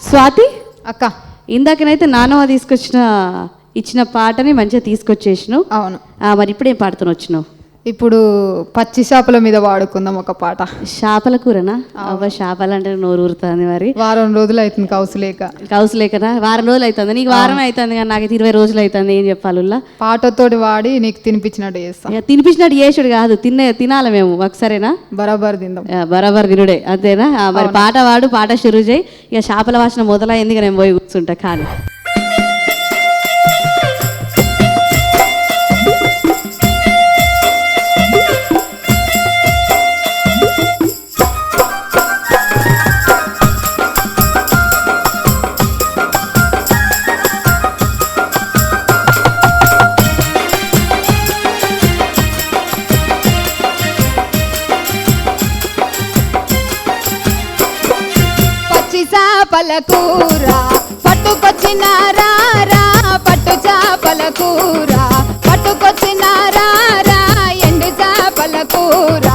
స్వాతి అక్క, ఇందాకనైతే నానమ్మ ఇచ్చిన పాటని మంచిగా తీసుకొచ్చేసినావు. అవును. మరి ఇప్పుడేం పాడుతున్నా వచ్చినావు? ఇప్పుడు పచ్చి చేపల మీద వాడుకుందాం ఒక పాట. చేపల కూరనా? అవ్వ, చేపలు అంటే నోరు ఊరుతుంది. మరి వారం రోజులు అవుతుంది కౌసు లేకనా? వారం రోజులు అవుతుంది. నీకు వారం అవుతుంది కానీ నాకైతే 20 రోజులు అవుతుంది. ఏం చెప్పాలి? పాటతోటి వాడి నీకు తినిపించినట్టు చేస్తాం. తినిపించినట్టు చేసుడు కాదు, తినాలి మేము ఒకసారేనా? బరాబర్ తిందాం. బరాబర్ తినుడే అంతేనా? మరి పాట వాడు, పాట షురు చేయి. ఇక చేపల వాసన మొదలైంది, నేను పోయి కూర్చుంటా. కానీ చేపల కూర పట్టుకొచ్చిన రారా, పట్టు చేపల కూర పట్టుకొచ్చిన రారా, ఎండు చేపల కూర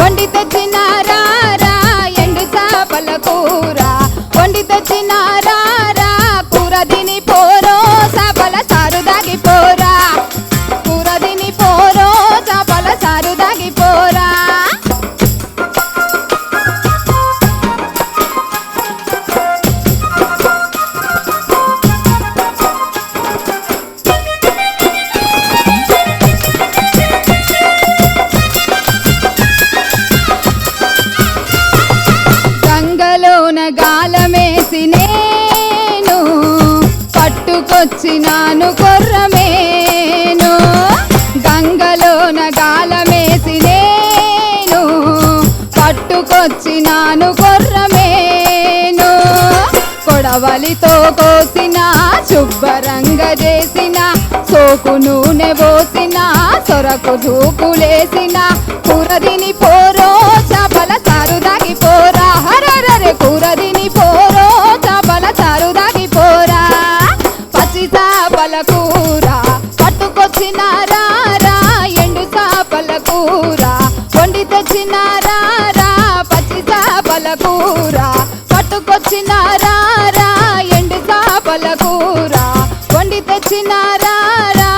వండి తెచ్చిన రారా, ఎండు చేపల కూర వండి తెచ్చిన రారా, కూర తిని పోరో చేపల సారు దాగిపోరా, కూర తిని పోరో చేపల సారు దాగిపోరా. గాలమేసి నేను పట్టుకొచ్చినాను కొర్రమేను, గంగలోన గాలమేసి నేను పట్టుకొచ్చినాను కొర్రమేను, కొడవలితో కోసిన శుభ్రంగ చేసిన సోకు నూనె పోసిన సొరకు జూకులేసిన, కూర తిని పోరో చేపల సారు దాగిపోరా, హరరే కూర తిని పోరో చేపల సారు దాగిపోరా. పచ్చి చేపల కూర పట్టుకొచ్చిన రారా, ఎండు చేపల కూర వండి తెచ్చిన రారా, పచ్చి చేపల కూర పట్టుకొచ్చిన రారా, ఎండు చేపల కూర వండి తెచ్చిన రారా.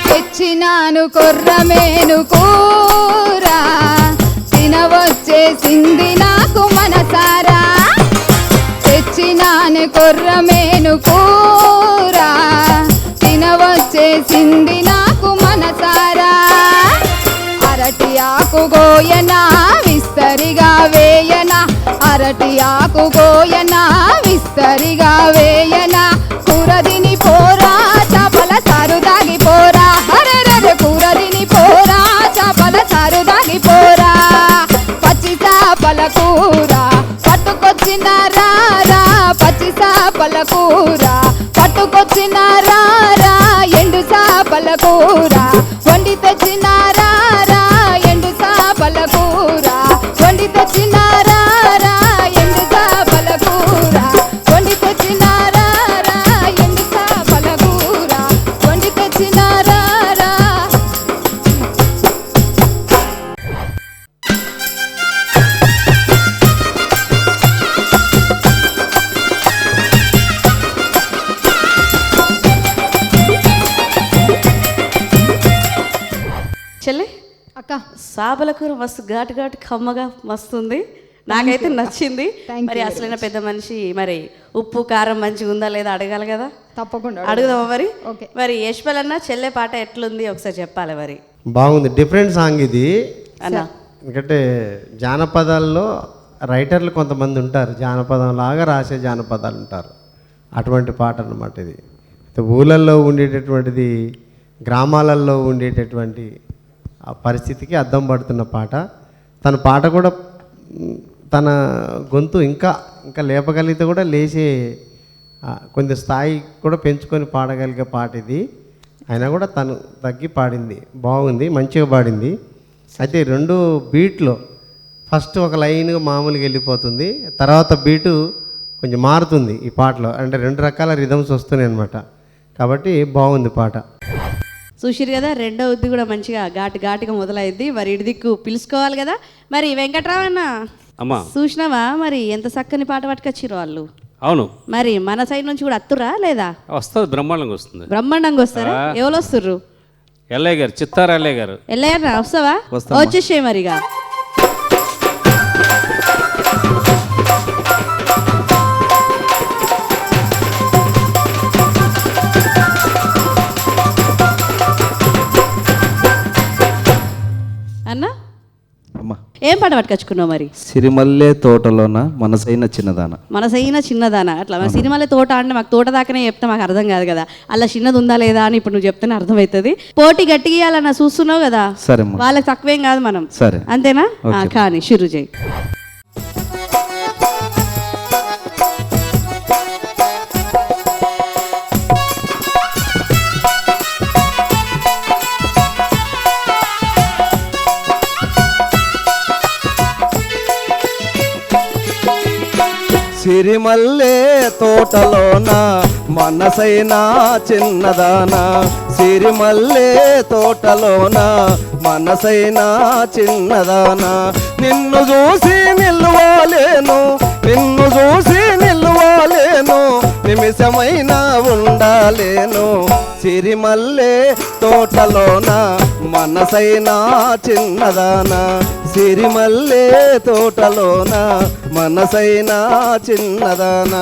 తెచ్చినాను కొర్రమేను కూర తినవచ్చేసింది నాకు మనసారా, తెచ్చినాను కొర్రమేను కూర తినవచ్చేసింది నాకు మనసారా. ఆకు గోయనా విస్తరిగా వేయనా అరటి ఆకు గోయనా విస్తరిగా వేయనా కూరదిని పోరా చాపల సారు దాగి పోరా అరెరెరె కూరదిని పోరా చాపల సారు దాగి పోరా పచ్చి చాపల కూర పట్టుకొచ్చిన రారా పచ్చి చాపల కూర పట్టుకొచ్చిన రారా ఎండు చాపల కూర వండి తెచ్చిన రారా ఎండు చాపల కూర వండి తెచ్చిన రారా ఎండు చాపల కూర వండి తెచ్చిన రారా ఎండు చాపల కూర వండి తెచ్చిన రారా. చెల్లె అక్క చేపల కూర మస్తు ఘాటు ఘాటు కమ్మగా మస్తు ఉంది, నాకైతే నచ్చింది. మరి అసలైన పెద్ద మనిషి మరి ఉప్పు కారం మంచిగా ఉందా లేదా అడగాలి కదా, తప్పకుండా అడుగుదామా మరి? ఓకే. మరి యశ్వల్ అన్న చెల్లె పాట ఎట్లుంది ఒకసారి చెప్పాలి మరి. బాగుంది, డిఫరెంట్ సాంగ్ ఇది. అన్న ఎందుకంటే జానపదాల్లో రైటర్లు కొంతమంది ఉంటారు, జానపదం లాగా రాసే జానపదాలు ఉంటారు. అటువంటి పాట అన్నమాట ఇది. ఊళ్ళల్లో ఉండేటటువంటిది గ్రామాలలో ఉండేటటువంటి ఆ పరిస్థితికి అద్దం పడుతున్న పాట. తన పాట కూడా తన గొంతు ఇంకా ఇంకా లేపగలిగితే కూడా లేచే కొంత స్థాయి కూడా పెంచుకొని పాడగలిగే పాట ఇది. అయినా కూడా తను తగ్గి పాడింది, బాగుంది, మంచిగా పాడింది. అయితే రెండు బీట్లో ఫస్ట్ ఒక లైన్ మామూలుగా వెళ్ళిపోతుంది, తర్వాత బీటు కొంచెం మారుతుంది ఈ పాటలో. అంటే రెండు రకాల రిథమ్స్ వస్తున్నాయి అన్నమాట. కాబట్టి బాగుంది పాట. చూసిరు కదా, రెండో ఉద్ది కూడా మంచిగా ఘాటుగా మొదలైద్ది. మరి ఇటు దిక్కు పిలుచుకోవాలి కదా. మరి వెంకట్రామన్న అమ్మా చూసినావా మరి ఎంత చక్కని పాట పట్టుకొచ్చిరు వాళ్ళు. అవును, మరి మన సైడ్ నుంచి కూడా అత్తురా లేదా? వస్తుంది, బ్రహ్మాండంగా వస్తుంది. బ్రహ్మాండంగా వస్తారా? ఎవరు వస్తుర్రు? ఎల్లయ్య గారు, చిత్తారు ఎల్లయ్య గారు. ఎల్లయ్యరా వస్తావా? వచ్చేసే మరిగా. అన్నా అమ్మా ఏం పాట పట్టుకొచ్చుకున్నావు మరి? సిరిమల్లె తోటలోన మనసైన చిన్నదాన. మనసైన చిన్నదానా? అట్లా మన సినిమాలే తోట అంటే మాకు తోట దాకానే చెప్తే మాకు అర్థం కాదు కదా, అలా చిన్నది ఉందా లేదా అని ఇప్పుడు నువ్వు చెప్తేనే అర్థమవుతుంది. పోటీ గట్టిగా ఇవ్వాలన్నా చూస్తున్నావు కదా, సరే అమ్మా. వాళ్ళకి తక్కువేం కాదు మనం. సరే అంతేనా? కానీ షురు చేయి. సిరిమల్లె తోటలోన మనసైన చిన్నదాన, సిరిమల్లె తోటలోన మనసైన చిన్నదాన, నిన్ను చూసి నిల్వాలేను, నిన్ను చూసి నిల్వాలేను, నిమిషమైన ఉండాలేను. సిరిమల్లె తోటలోన మనసైన చిన్నదాన, సిరిమల్లె తోటలోన మనసైన చిన్నదాన.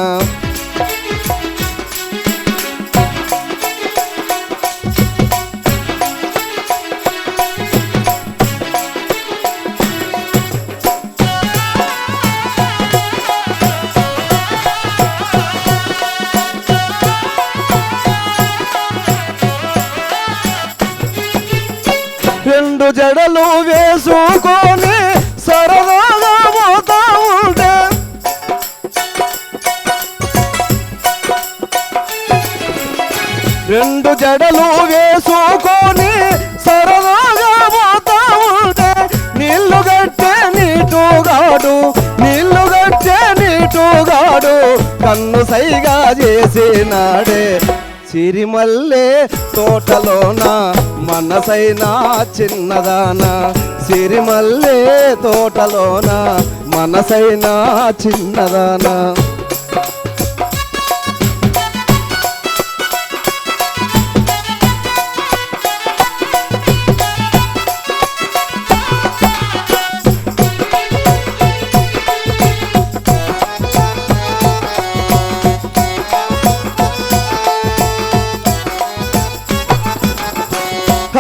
రెండు జడలు వేసుకొని సరదాగా పోతా ఉంటే, రెండు జడలు వేసుకొని సరదాగా పోతా ఉంటే, నీళ్లు గట్టే నీటుగాడు, నీళ్లు గట్టే నీటుగాడు కన్ను సైగా చేసినాడే. సిరిమల్లె తోటలోన మనసైన చిన్నదాన, సిరిమల్లె తోటలోన మనసైన చిన్నదాన.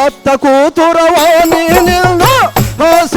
అత్త కూతురవాణి నిన్ను ఆశ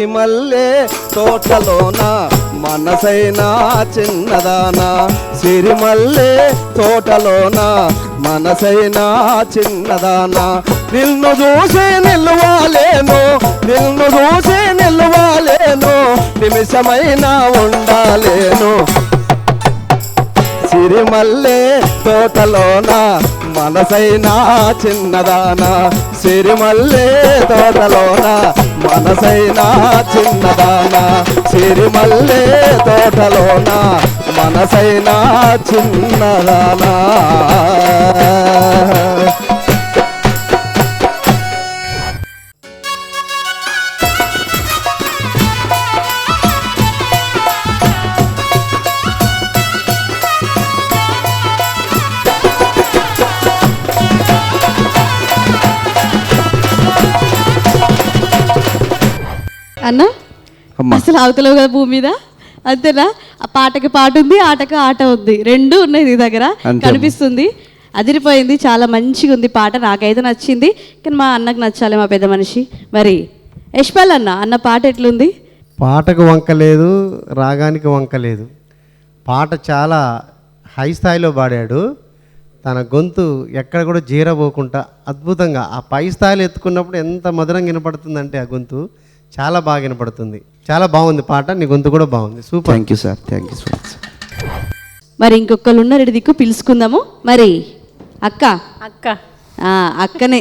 సిరిమల్లె తోటలోన మనసైనా చిన్నదానా సిరిమల్లె తోటలోన మనసైనా చిన్నదానా నిన్ను చూసి నిల్వాలేను నిన్ను చూసి నిల్వాలేను నిమిషమైనా ఉండాలేను సిరిమల్లె తోటలోన మనసైనా చిన్నదానా సిరిమల్లె తోటలోన మనసైనా చిన్నదానా సిరిమల్లె తోటలోన మనసైనా చిన్నదానా అన్న అమ్మా. అసలు అవతలవు కదా భూమి మీద అంతేనా? ఆ పాటకి పాట ఉంది, ఆటకి ఆట ఉంది, రెండు ఉన్నాయి నీ దగ్గర అంతే. కనిపిస్తుంది. అదిరిపోయింది, చాలా మంచిగా ఉంది పాట, నాకైతే నచ్చింది. కానీ మా అన్నకు నచ్చాలి, మా పెద్ద మనిషి. మరి యశ్పాల్ అన్న అన్న పాట ఎట్లుంది? పాటకు వంక లేదు, రాగానికి వంక లేదు. పాట చాలా హై స్థాయిలో పాడాడు. తన గొంతు ఎక్కడ కూడా జీరబోకుండా అద్భుతంగా ఆ పై స్థాయిలో ఎత్తుకున్నప్పుడు ఎంత మధురంగా వినపడుతుందంటే ఆ గొంతు చాలా బాగా వినపడుతుంది. చాలా బాగుంది పాట, నీ గొంతు కూడా బాగుంది, super. Thank you sir, thank you so much. మరి ఇంకొకళ్ళు ఉన్నారు ఇటు దిక్కు, పిలుచుకుందాము. మరి అక్క అక్క అక్కనే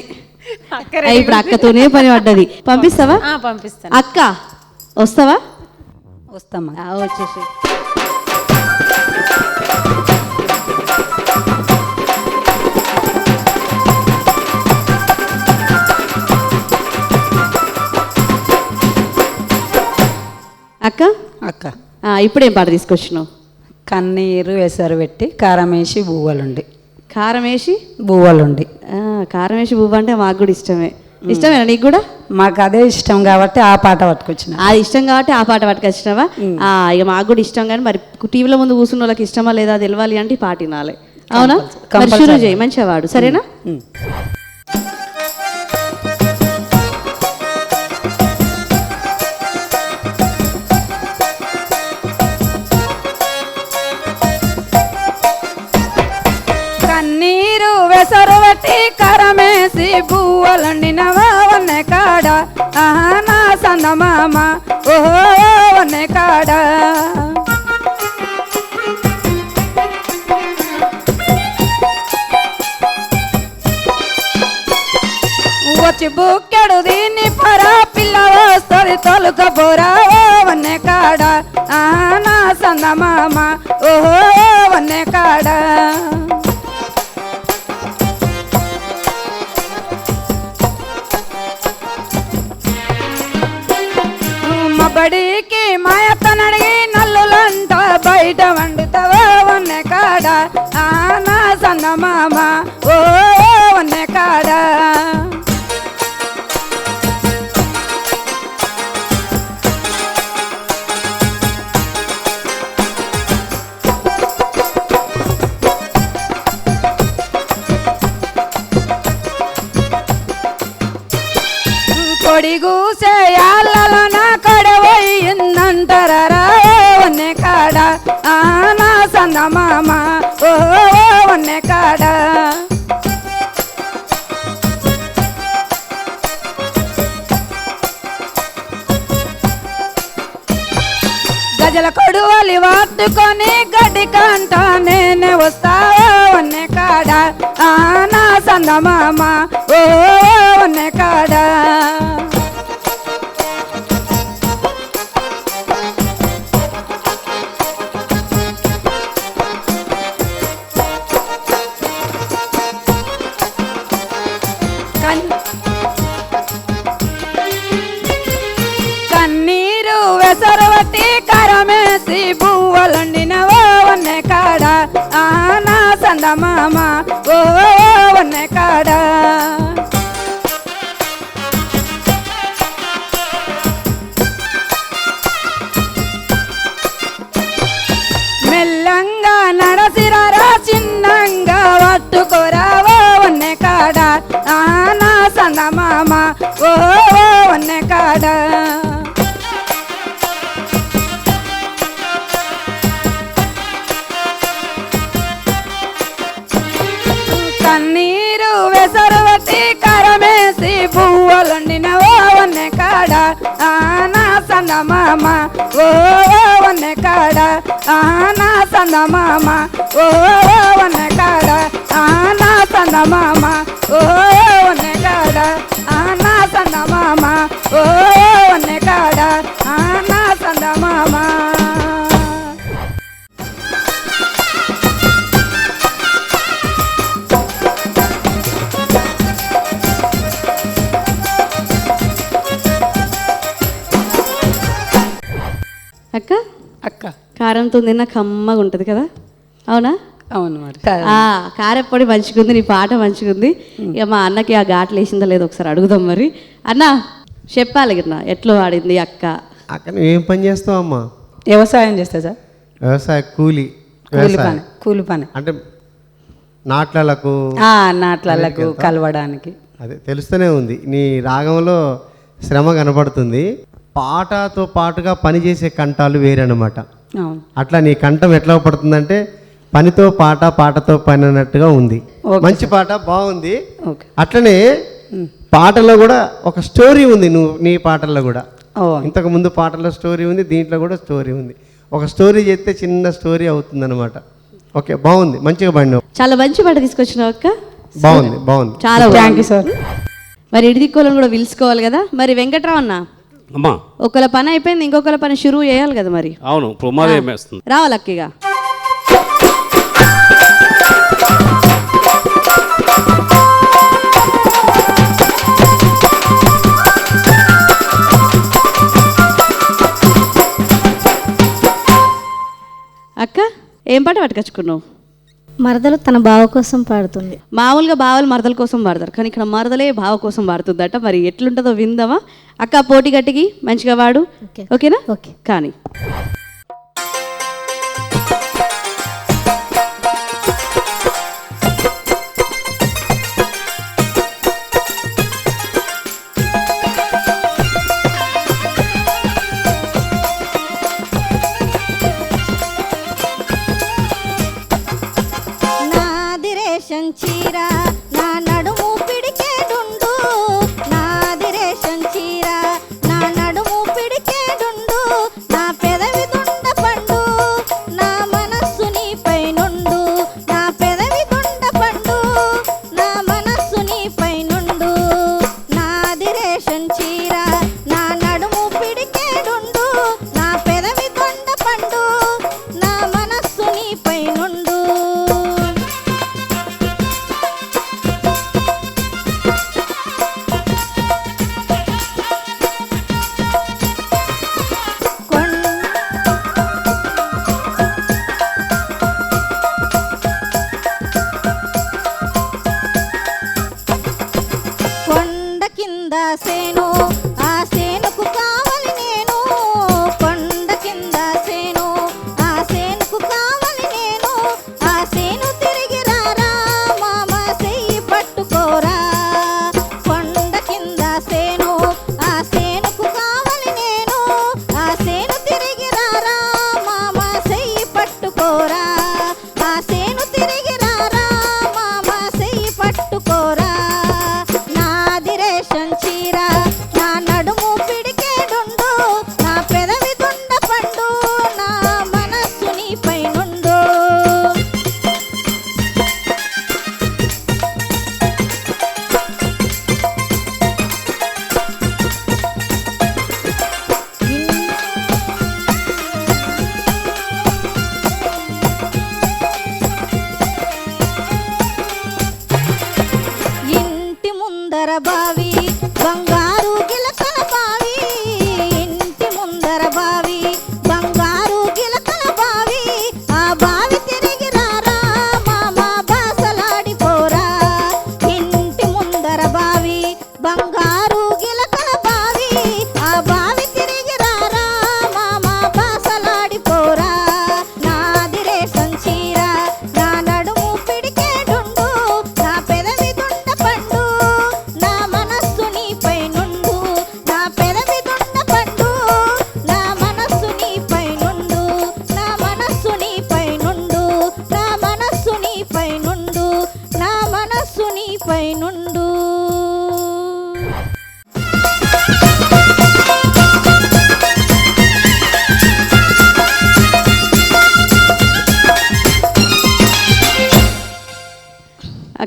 ఇప్పుడు అక్కతోనే పని పడ్డది. పంపిస్తావా? పంపిస్తాను. అక్క వస్తావా? వస్తామా? వచ్చేసి అక్క అక్క ఇప్పుడేం పాట తీసుకొచ్చినావు? కన్నీరు ఎసరు పెట్టి కారం వేసి బువ్వలుండి కారం వేసి బువ్వలుండి కారం వేసి బువ్వ అంటే మాకు కూడా ఇష్టమే. ఇష్టమేనా నీకు కూడా? మాకు అదే ఇష్టం కాబట్టి ఆ పాట పట్టుకొచ్చిన. అది ఇష్టం కాబట్టి ఆ పాట పట్టుకొచ్చినావా? ఇక మాకు కూడా ఇష్టం, కానీ మరి టీవీలో ముందు కూర్చున్న వాళ్ళకి ఇష్టమా లేదా తెలియాలి అంటే ఈ పాట వినాలి. అవునా? మరి షురూ చేయి, మంచిగా వాడు, సరేనా? కన్నీరు వెసరు పెట్టి కరమేసి బువ్వలండినవా వన్నె కాడ నా సందమామ ఓహో వన్నె కాడ వచ్చి బుక్కెడు దీన్ని పరా పిల్ల వస్తుంది తొలుకపోరా వన్నె కాడ నా సందమామ ఓహో వన్నె కాడ బడికి మాయత్తనడిగి నల్లులంట బయట వండుతావా వన్నె కాడ నా సందమామ ఓ వన్నె కాడ కొడిగూసే యాళ్ళలోన కడవయిందంటారా వన్నె కాడ నా సందమామ ఓ వన్నె కాడ గజల కొడువలి వాట్టుకొని గడ్డి కంట నేనే వస్తావా వన్నె కాడ నా సందమామ ఓ వన్నె కాడ కన్నీరు వెసరవట్టి కరమేసి బువ్వలండినవో వన్నె కాడ నా సందమామ ఓ వన్నె కాడ మెల్లంగా నడసిరారా చిన్నంగా పట్టుకోరావో వన్నె కాడ నా సందమామ ఓ వన్నె కాడ సందమామ ఓ వన్నె కాడ నా సందమామ ఓ వన్నె కాడ నా సందమామ ఓ వన్నె కాడ నా సందమామ ఓ వన్నె కాడ నా సందమామ. అక్క అక్క కారంతో తిన్న కమ్మగా ఉంటుంది కదా, అవునా? అవును మరి. కారెప్పొడి మంచిగుంది, నీ పాట మంచిగుంది. ఇక మా అన్నకి ఆ ఘాట్లు వేసిందో లేదో ఒకసారి అడుగుదాం. మరి అన్న చెప్పాలి కదా ఎట్లా ఆడింది అక్క. అక్క నువ్వు ఏం పని చేస్తావు అమ్మా? వ్యవసాయం చేస్తా సార్. వ్యవసాయ కూలి కూలి పని అంటే నాట్లకు నాట్లకు కలవడానికి. అదే తెలుస్తూనే ఉంది, నీ రాగంలో శ్రమ కనపడుతుంది. పాటతో పాటుగా పనిచేసే కంఠాలు వేరనమాట. అవును. అట్లా నీ కంఠం ఎట్లా పడుతుందంటే పనితో పాట, పాటతో పని అన్నట్టుగా ఉంది. మంచి పాట, బాగుంది. అట్లనే పాటలో కూడా ఒక స్టోరీ ఉంది, నీ పాటల్లో కూడా. ఇంతకు ముందు పాటల్లో స్టోరీ ఉంది, దీంట్లో కూడా స్టోరీ ఉంది. ఒక స్టోరీ చేస్తే చిన్న స్టోరీ అవుతుంది అనమాట. ఓకే, బాగుంది, మంచిగా పాడినావు. చాలా మంచి పాట తీసుకొచ్చినావు అక్క. బాగుంది బాగుంది, చాలా థ్యాంక్ యూ సార్. మరి ఇడిదిక్కోలను కూడా పిలుచుకోవాలి కదా. మరి వెంకట్రావు అన్న, అమ్మా ఒకళ్ళ పని అయిపోయింది, ఇంకొకళ్ళ పని షురూ చేయాలి కదా. మరి అవును, ప్రమాదం ఏమేస్తుంది. రావాలి అక్కగా. అక్క ఏం పాట పట్టుకొచ్చుకున్నావు? మరదలు తన బావ కోసం పాడుతుంది. మామూలుగా బావలు మరదల కోసం పాడతారు, కానీ ఇక్కడ మరదలే బావ కోసం పాడుతుందట. మరి ఎట్లుంటుందో విందామా? అక్క పోటీ గట్టికి మంచిగా వాడు, ఓకేనా? ఓకే. కానీ చీర నా నడుము పిడికేడుండు, నాది రేషన్ చీర నా నడుము పిడికేడుండు, నా పెదవి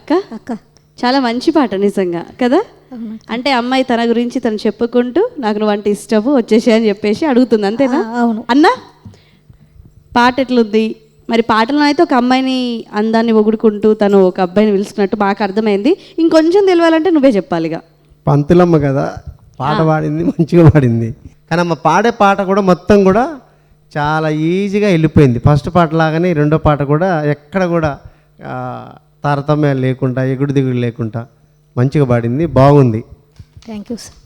అక్క అక్క చాలా మంచి పాట నిజంగా కదా. అంటే అమ్మాయి తన గురించి తను చెప్పుకుంటూ నాకు నువ్వు అంటే ఇష్టము వచ్చేసి అని చెప్పేసి అడుగుతుంది అంతేనా? అవును. అన్న పాట ఎట్లుంది మరి? పాటలో అయితే ఒక అమ్మాయిని అందాన్ని పొగుడుకుంటూ తను ఒక అబ్బాయిని పిలుచుకున్నట్టు బాగా అర్థమైంది. ఇంకొంచెం తెలియాలంటే నువ్వే చెప్పాలిగా. పంతులమ్మ కదా పాట పాడింది, మంచిగా పాడింది. కానీ అమ్మ పాడే పాట కూడా మొత్తం కూడా చాలా ఈజీగా వెళ్ళిపోయింది. ఫస్ట్ పాట లాగానే రెండో పాట కూడా ఎక్కడ కూడా తారతమ్యాలు లేకుండా ఎగుడు దిగుడు లేకుండా మంచిగా పాడింది, బాగుంది. Thank you sir.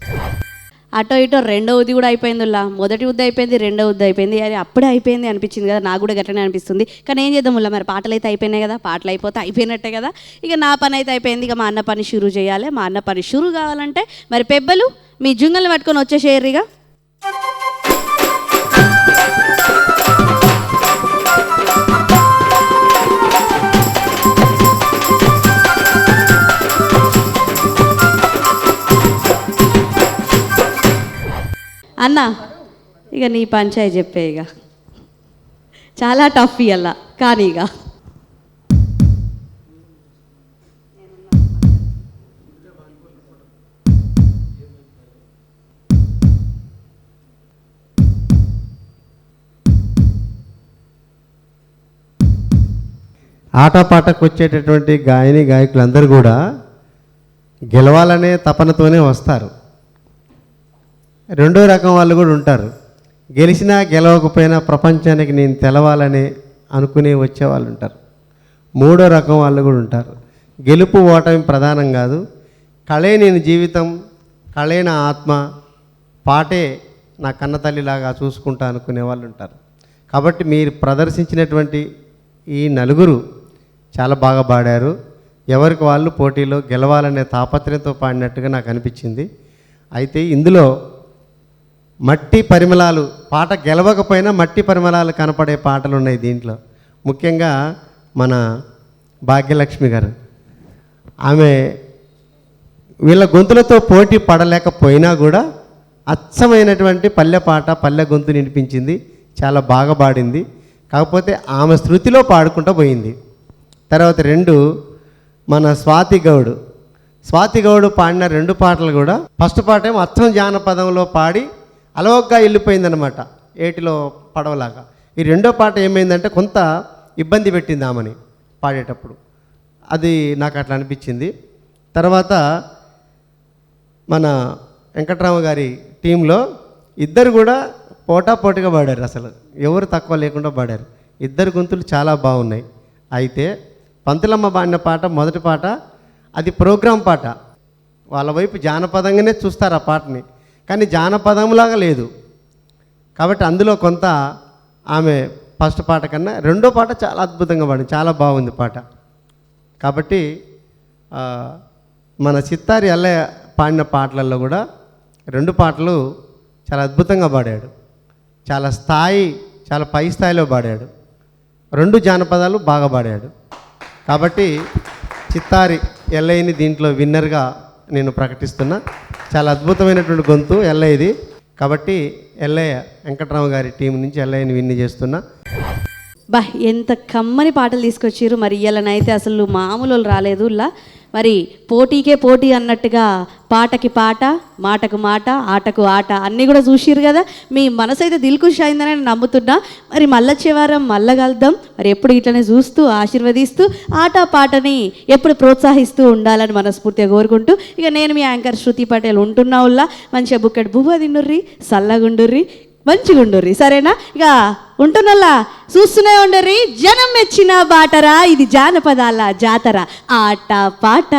అటో ఇటో రెండో ఉద్ది కూడా అయిపోయిందిలా. మొదటి ఉద్ది అయిపోయింది, రెండో ఉద్ది అయిపోయింది, అది అప్పుడే అయిపోయింది అనిపించింది కదా. నాకు కూడా గట్లనే అనిపిస్తుంది. కానీ ఏం చేద్దాం మరి పాటలు అయితే అయిపోయినాయి కదా, పాటలు అయిపోతే అయిపోయినట్టే కదా. ఇక నా పని అయితే అయిపోయింది, ఇక మా అన్న పని షురూ చేయాలి. మా అన్న పని షురూ కావాలంటే మరి పెబ్బలు మీ జుంగల్ని పట్టుకొని వచ్చేసేయర్రిగా. అన్న ఇక నీ పంచాయి చెప్పే, ఇక చాలా టఫ్ ఇయ్యాల కానీ ఇక ఆటపాటకు వచ్చేటటువంటి గాయని గాయకులందరూ కూడా గెలవాలనే తపనతోనే వస్తారు. రెండో రకం వాళ్ళు కూడా ఉంటారు, గెలిచినా గెలవకపోయినా ప్రపంచానికి నేను తెలవాలని అనుకునే వచ్చేవాళ్ళు ఉంటారు. మూడో రకం వాళ్ళు కూడా ఉంటారు, గెలుపు ఓటమి ప్రధానం కాదు, కళే నేను జీవితం, కళే నా ఆత్మ, పాటే నా కన్నతల్లిలాగా చూసుకుంటా అనుకునే వాళ్ళు ఉంటారు. కాబట్టి మీరు ప్రదర్శించినటువంటి ఈ నలుగురు చాలా బాగా పాడారు. ఎవరికి వాళ్ళు పోటీలో గెలవాలనే తాపత్రయంతో పాడినట్టుగా నాకు అనిపించింది. అయితే ఇందులో మట్టి పరిమళాలు, పాట గెలవకపోయినా మట్టి పరిమళాలు కనపడే పాటలు ఉన్నాయి దీంట్లో. ముఖ్యంగా మన భాగ్యలక్ష్మి గారు, ఆమె వీళ్ళ గొంతులతో పోటీ పడలేకపోయినా కూడా అచ్చమైనటువంటి పల్లె పాట, పల్లె గొంతు వినిపించింది, చాలా బాగా పాడింది. కాకపోతే ఆమె శృతిలో పాడుకుంటూ పోయింది. తర్వాత రెండు మన స్వాతి గౌడ్ పాడిన రెండు పాటలు కూడా, ఫస్ట్ పాట ఏమో అచ్చం జానపదంలో పాడి అలవగ్గా వెళ్ళిపోయిందనమాట, ఏటిలో పడవలాగా. ఈ రెండో పాట ఏమైందంటే కొంత ఇబ్బంది పెట్టింది ఆమెని పాడేటప్పుడు, అది నాకు అట్లా అనిపించింది. తర్వాత మన వెంకట్రామ గారి టీంలో ఇద్దరు కూడా పోటాపోటీగా పాడారు, అసలు ఎవరు తక్కువ లేకుండా పాడారు. ఇద్దరు గొంతులు చాలా బాగున్నాయి. అయితే పంతులమ్మ పాడిన పాట, మొదటి పాట, అది ప్రోగ్రాం పాట, వాళ్ళ వైపు జానపదంగానే చూస్తారు ఆ పాటని, కానీ జానపదంలాగా లేదు. కాబట్టి అందులో కొంత ఆమె ఫస్ట్ పాట కన్నా రెండో పాట చాలా అద్భుతంగా పాడింది, చాలా బాగుంది పాట. కాబట్టి మన చిత్తారి ఎల్లయ్య పాడిన పాటలలో కూడా రెండు పాటలు చాలా అద్భుతంగా పాడాడు, చాలా పై స్థాయిలో పాడాడు. రెండు జానపదాలు బాగా పాడాడు. కాబట్టి చిత్తారి ఎల్లయ్యని దీంట్లో విన్నర్గా నేను ప్రకటిస్తున్నా. చాలా అద్భుతమైనటువంటి గొంతు ఎల్లయ్యది. కాబట్టి ఎల్లయ్య, వెంకట్రామ గారి టీం నుంచి ఎల్లయ్యని విన్ని చేస్తున్నా. బా ఎంత కమ్మని పాటలు తీసుకొచ్చారు. మరి ఇయ్యాలనైతే అసలు మామూలు రాలేదు. మరి పోటీకే పోటీ అన్నట్టుగా పాటకి పాట, మాటకు మాట, ఆటకు ఆట అన్నీ కూడా చూసిరు కదా. మీ మనసు అయితే దిల్కుష్ అయిందని నేను నమ్ముతున్నా. మరి మళ్ళొచ్చే వారం మళ్ళా కలుద్దాం. మరి ఎప్పుడు ఇట్లనే చూస్తూ ఆశీర్వదిస్తూ ఆట పాటని ఎప్పుడు ప్రోత్సహిస్తూ ఉండాలని మనస్ఫూర్తిగా కోరుకుంటూ ఇక నేను మీ యాంకర్ శృతి పటేల్ ఉంటున్నా. మంచిగా బుక్కడి బువ్వ తిన్నుర్రి, సల్లగుండుర్రి, మంచిగుండుర్రి, సరేనా? ఇక ఉంటున్నల్లా చూస్తూనే ఉండర్రి. జనం మెచ్చిన బాటరా, ఇది జానపదాల జాతర, ఆట పాట.